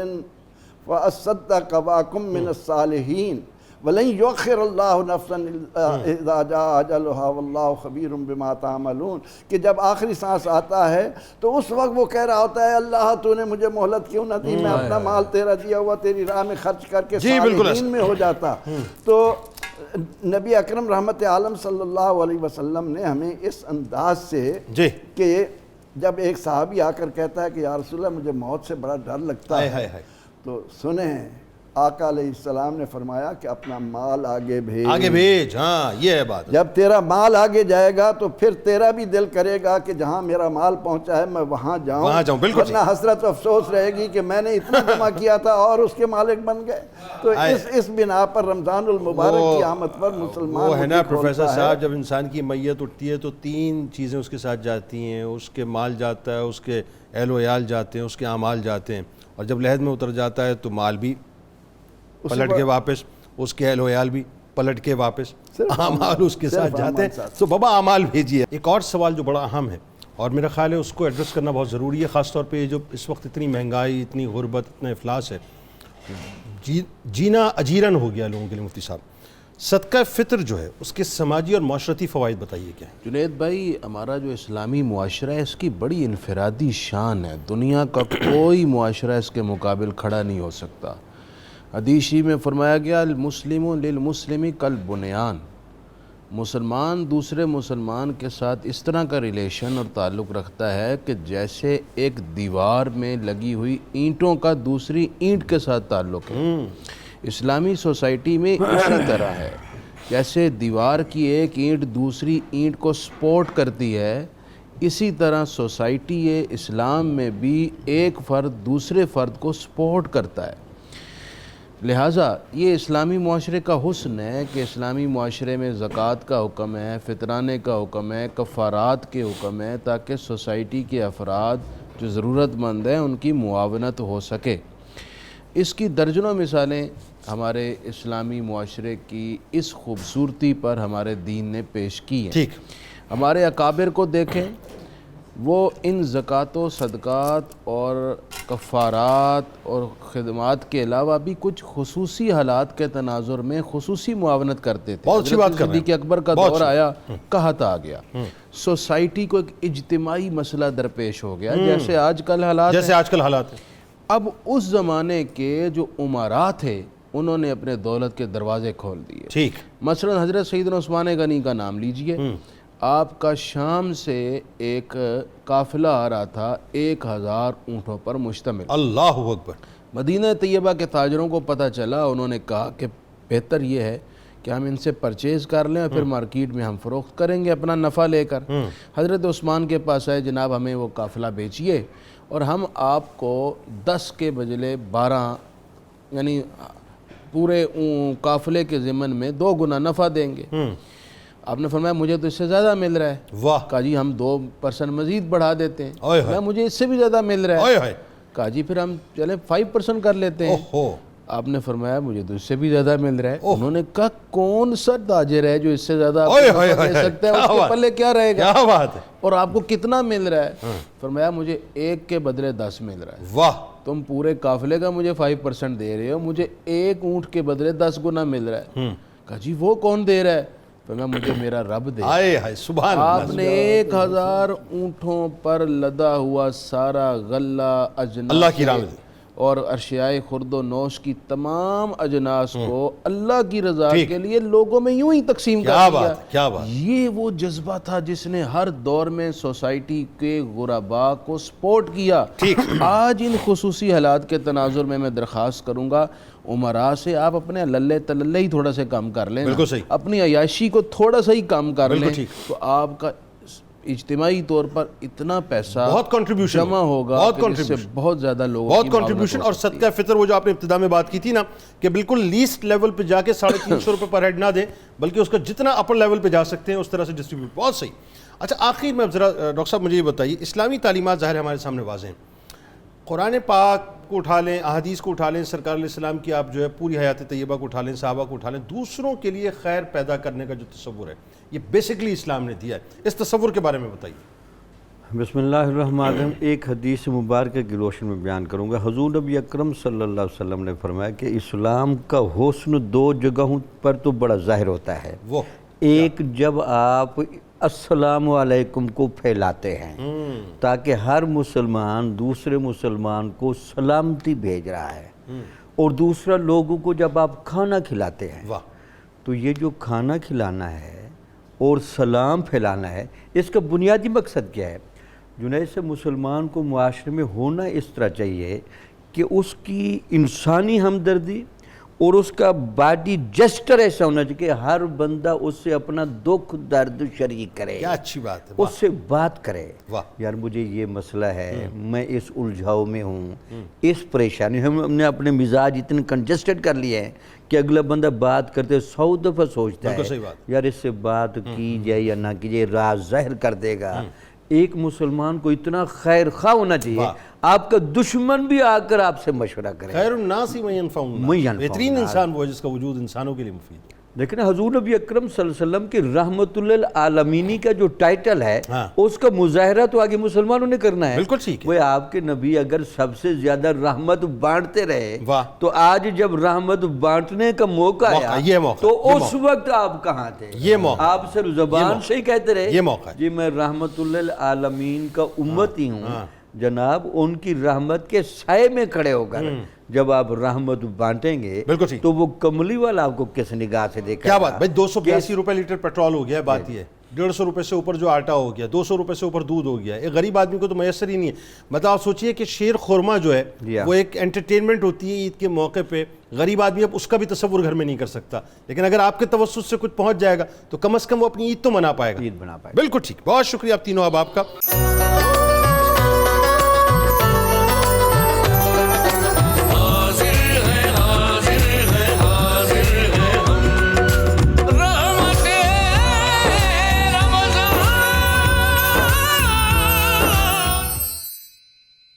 فاصدق واکن من الصالحین وَلَن يُؤَخِّرَ اللَّهُ نَفْسًا إِذَا جَاءَ أَجَلُهَا وَاللَّهُ خَبِيرٌ بِمَا تَعْمَلُونَ کہ جب آخری سانس آتا ہے تو اس وقت وہ کہہ رہا ہوتا ہے اللہ تو نے مجھے مہلت کیوں نہ دی، میں اپنا مال تیرا دیا ہوا تیری راہ میں خرچ کر کے صالحین میں ہو جاتا۔ تو نبی اکرم رحمت عالم صلی اللہ علیہ وسلم نے ہمیں اس انداز سے کہ جب ایک صحابی آ کر کہتا ہے کہ یا رسول اللہ مجھے موت سے بڑا ڈر لگتا ہے، تو سنیں آقا علیہ السلام نے فرمایا کہ اپنا مال آگے بھیج۔ ہاں یہ ہے بات۔ جب تیرا مال آگے جائے گا تو پھر تیرا بھی دل کرے گا کہ جہاں میرا مال پہنچا ہے میں وہاں جاؤں، ورنہ حسرت افسوس رہے گی کہ میں نے اتنا جمع کیا تھا اور اس کے مالک بن گئے۔ تو اس بنا پر رمضان المبارک کی آمد پر مسلمان وہ ہے نا پروفیسر صاحب، جب انسان کی میت اٹھتی ہے تو 3 چیزیں اس کے ساتھ جاتی ہیں، اس کے مال جاتا ہے، اس کے اہل و عیال جاتے ہیں، اس کے اعمال جاتے ہیں، اور جب لحد میں اتر جاتا ہے تو مال بھی پلٹ کے واپس، اس کے اہل و عیال بھی پلٹ کے واپس، اعمال اس کے ساتھ جاتے ہیں۔ تو بابا اعمال بھیجیے۔ ایک اور سوال جو بڑا اہم ہے اور میرا خیال ہے اس کو ایڈریس کرنا بہت ضروری ہے، خاص طور پہ جو اس وقت اتنی مہنگائی، اتنی غربت، اتنا افلاس ہے، جینا اجیرن ہو گیا لوگوں کے لیے۔ مفتی صاحب صدقہ فطر جو ہے اس کے سماجی اور معاشرتی فوائد بتائیے کیا ہیں؟ جنید بھائی، ہمارا جو اسلامی معاشرہ ہے اس کی بڑی انفرادی شان ہے، دنیا کا کوئی معاشرہ اس کے مقابل کھڑا نہیں ہو سکتا۔ حدیث میں فرمایا گیا المسلم للمسلم کالبنیان، مسلمان دوسرے مسلمان کے ساتھ اس طرح کا ریلیشن اور تعلق رکھتا ہے کہ جیسے ایک دیوار میں لگی ہوئی اینٹوں کا دوسری اینٹ کے ساتھ تعلق ہے۔ اسلامی سوسائٹی میں اسی طرح ہے، جیسے دیوار کی ایک اینٹ دوسری اینٹ کو سپورٹ کرتی ہے، اسی طرح سوسائٹی اسلام میں بھی ایک فرد دوسرے فرد کو سپورٹ کرتا ہے۔ لہٰذا یہ اسلامی معاشرے کا حسن ہے کہ اسلامی معاشرے میں زکوٰۃ کا حکم ہے، فطرانے کا حکم ہے، کفارات کے حکم ہے، تاکہ سوسائٹی کے افراد جو ضرورت مند ہیں ان کی معاونت ہو سکے۔ اس کی درجنوں مثالیں ہمارے اسلامی معاشرے کی اس خوبصورتی پر ہمارے دین نے پیش کی ہیں۔ ہمارے اکابر کو دیکھیں، وہ ان زکوٰۃ و صدقات اور کفارات اور خدمات کے علاوہ بھی کچھ خصوصی حالات کے تناظر میں خصوصی معاونت کرتے تھے۔ بہت اچھی بات کر رہے ہیں۔ صدیق اکبر کا دور آیا، قحط آ گیا، سوسائٹی کو ایک اجتماعی مسئلہ درپیش ہو گیا، جیسے آج کل حالات ہیں۔ اب اس زمانے کے جو امراء تھے انہوں نے اپنے دولت کے دروازے کھول دیے۔ مثلا حضرت سیدنا عثمان غنی کا نام لیجئے، آپ کا شام سے ایک قافلہ آ رہا تھا 1000 اونٹوں پر مشتمل۔ اللہ اکبر۔ مدینہ طیبہ کے تاجروں کو پتہ چلا، انہوں نے کہا کہ بہتر یہ ہے کہ ہم ان سے پرچیز کر لیں اور پھر مارکیٹ میں ہم فروخت کریں گے اپنا نفع لے کر۔ حضرت عثمان کے پاس آئے، جناب ہمیں وہ قافلہ بیچیے اور ہم آپ کو 10 کے بدلے 12 یعنی پورے قافلے کے ضمن میں 2 گنا نفع دیں گے۔ آپ نے فرمایا مجھے تو اس سے زیادہ مل رہا ہے۔ واہ۔ کہا جی ہم 2% مزید بڑھا دیتے ہیں۔ مجھے اس سے بھی زیادہ مل رہا ہے۔ کہا جی پھر ہم چلیں 5% کر لیتے ہیں۔ آپ نے فرمایا مجھے تو اس سے بھی زیادہ مل رہا ہے۔ انہوں نے کہا کون سا تاجر ہے جو اس سے زیادہ دے سکتا ہے، اس کے پلے کیا رہے گا؟ کیا بات ہے۔ اور آپ کو کتنا مل رہا ہے؟ فرمایا مجھے 1 کے بدلے 10 مل رہا ہے۔ واہ۔ تم پورے قافلے کا مجھے 5% دے رہے ہو، مجھے 1 اونٹ کے بدلے 10 گنا مل رہا ہے۔ کہا جی وہ کون دے رہا ہے؟ فرمایا مجھے میرا رب دے۔ سبحان اللہ۔ آپ نے 1000 اونٹوں پر لدا ہوا سارا غلہ، اجناس اللہ کی راہ میں اور اشیائے خرد و نوش کی تمام اجناس کو اللہ کی رضا کے لیے لوگوں میں یوں ہی تقسیم کر دیا۔ کیا بات۔ یہ وہ جذبہ تھا جس نے ہر دور میں سوسائٹی کے غرباء کو سپورٹ کیا۔ آج ان خصوصی حالات کے تناظر میں درخواست کروں گا عمراء سے، آپ اپنے للے تللے ہی تھوڑا سے کم کر لیں، اپنی عیاشی کو تھوڑا سا ہی کم کر لیں، تو آپ کا اجتماعی طور پر اتنا پیسہ بہت کنٹریبیوشن جمع ہوگا کہ اس سے بہت زیادہ لوگوں کی بہت کنٹریبیوشن۔ اور صدقہ فطر وہ جو آپ نے ابتدا میں بات کی تھی نا کہ بالکل لیسٹ لیول پہ جا کے 350 روپے پر ہیڈ نہ دیں، بلکہ اس کا جتنا اپر لیول پہ جا سکتے ہیں اس طرح سے ڈسٹریبیوٹ۔ بہت صحیح۔ اچھا آخر میں ذرا ڈاکٹر صاحب مجھے یہ بتائیے، اسلامی تعلیمات ظاہر ہمارے سامنے واضح ہیں، قرآن پاک کو اٹھا لیں، احادیث کو اٹھا لیں، سرکار علیہ السلام کی آپ جو ہے پوری حیات طیبہ کو اٹھا لیں، صحابہ کو اٹھا لیں، دوسروں کے لیے خیر پیدا کرنے کا جو تصور ہے یہ بیسکلی اسلام نے دیا ہے، اس تصور کے بارے میں بتائیے۔ بسم اللہ الرحمن الرحیم۔ ایک حدیث مبارکہ کی روشنی میں بیان کروں گا۔ حضور نبی اکرم صلی اللہ علیہ وسلم نے فرمایا کہ اسلام کا حسن دو جگہوں پر تو بڑا ظاہر ہوتا ہے۔ وہ ایک جب آپ السلام علیکم کو پھیلاتے ہیں تاکہ ہر مسلمان دوسرے مسلمان کو سلامتی بھیج رہا ہے، اور دوسرا لوگوں کو جب آپ کھانا کھلاتے ہیں، واہ، تو یہ جو کھانا کھلانا ہے اور سلام پھیلانا ہے، اس کا بنیادی مقصد کیا ہے؟ جنید سے مسلمان کو معاشرے میں ہونا اس طرح چاہیے کہ اس کی انسانی ہمدردی اور اس کا باڈی جسٹر ایسا ہونا چاہیے کہ ہر بندہ اس سے اپنا دکھ درد شریک کرے، کیا اچھی بات ہے، اس سے بات کرے، واہ، یار مجھے یہ مسئلہ ہے، میں اس الجھاؤ میں ہوں، اس پریشانی، ہم نے اپنے مزاج اتنے کنجسٹڈ کر لیے ہیں کہ اگلا بندہ بات کرتے 100 دفعہ سوچتا بالکل صحیح ہے بات، یار اس سے بات کی جائے یا نہ کی جائے، راز ظاہر کر دے گا۔ ایک مسلمان کو اتنا خیر خواہ ہونا چاہیے، آپ کا دشمن بھی آ کر آپ سے مشورہ کرے۔ خیر الناس من ينفع الناس، بہترین انسان وہ ہے جس کا وجود انسانوں کے لیے مفید ہے۔ لیکن حضور نبی اکرم صلی اللہ علیہ وسلم کی رحمت للعالمین کا جو ٹائٹل ہے اس کا مظاہرہ تو آگے مسلمانوں نے کرنا ہے۔ بالکل ٹھیک ہے، وہ آپ کے نبی اگر سب سے زیادہ رحمت بانٹتے رہے واہ، تو آج جب رحمت بانٹنے کا موقع آیا یہ موقع، تو اس وقت آپ کہاں تھے؟ یہ موقع، آپ صرف زبان سے ہی کہتے رہے یہ موقع ہے، جی میں رحمت للعالمین کا امتی ہوں، جناب ان کی رحمت کے سائے میں کھڑے ہو کر جب آپ رحمت بانٹیں گے تو وہ کملی والا آپ کو کس نگاہ سے دیکھا؟ کیا بات بھائی، 282 روپے لیٹر پیٹرول ہو گیا ہے، بات یہ ہے 150 روپے سے اوپر جو آٹا ہو گیا، 200 روپے سے اوپر دودھ ہو گیا، ایک غریب آدمی کو تو میسر ہی نہیں ہے۔ مطلب آپ سوچئے کہ شیر خورما جو ہے وہ ایک انٹرٹینمنٹ ہوتی ہے عید کے موقع پہ، غریب آدمی اب اس کا بھی تصور گھر میں نہیں کر سکتا، لیکن اگر آپ کے توسط سے کچھ پہنچ جائے گا تو کم از کم وہ اپنی عید تو منا پائے گا، عید بنا پائے گا۔ بالکل ٹھیک، بہت شکریہ آپ تینوں احباب کا۔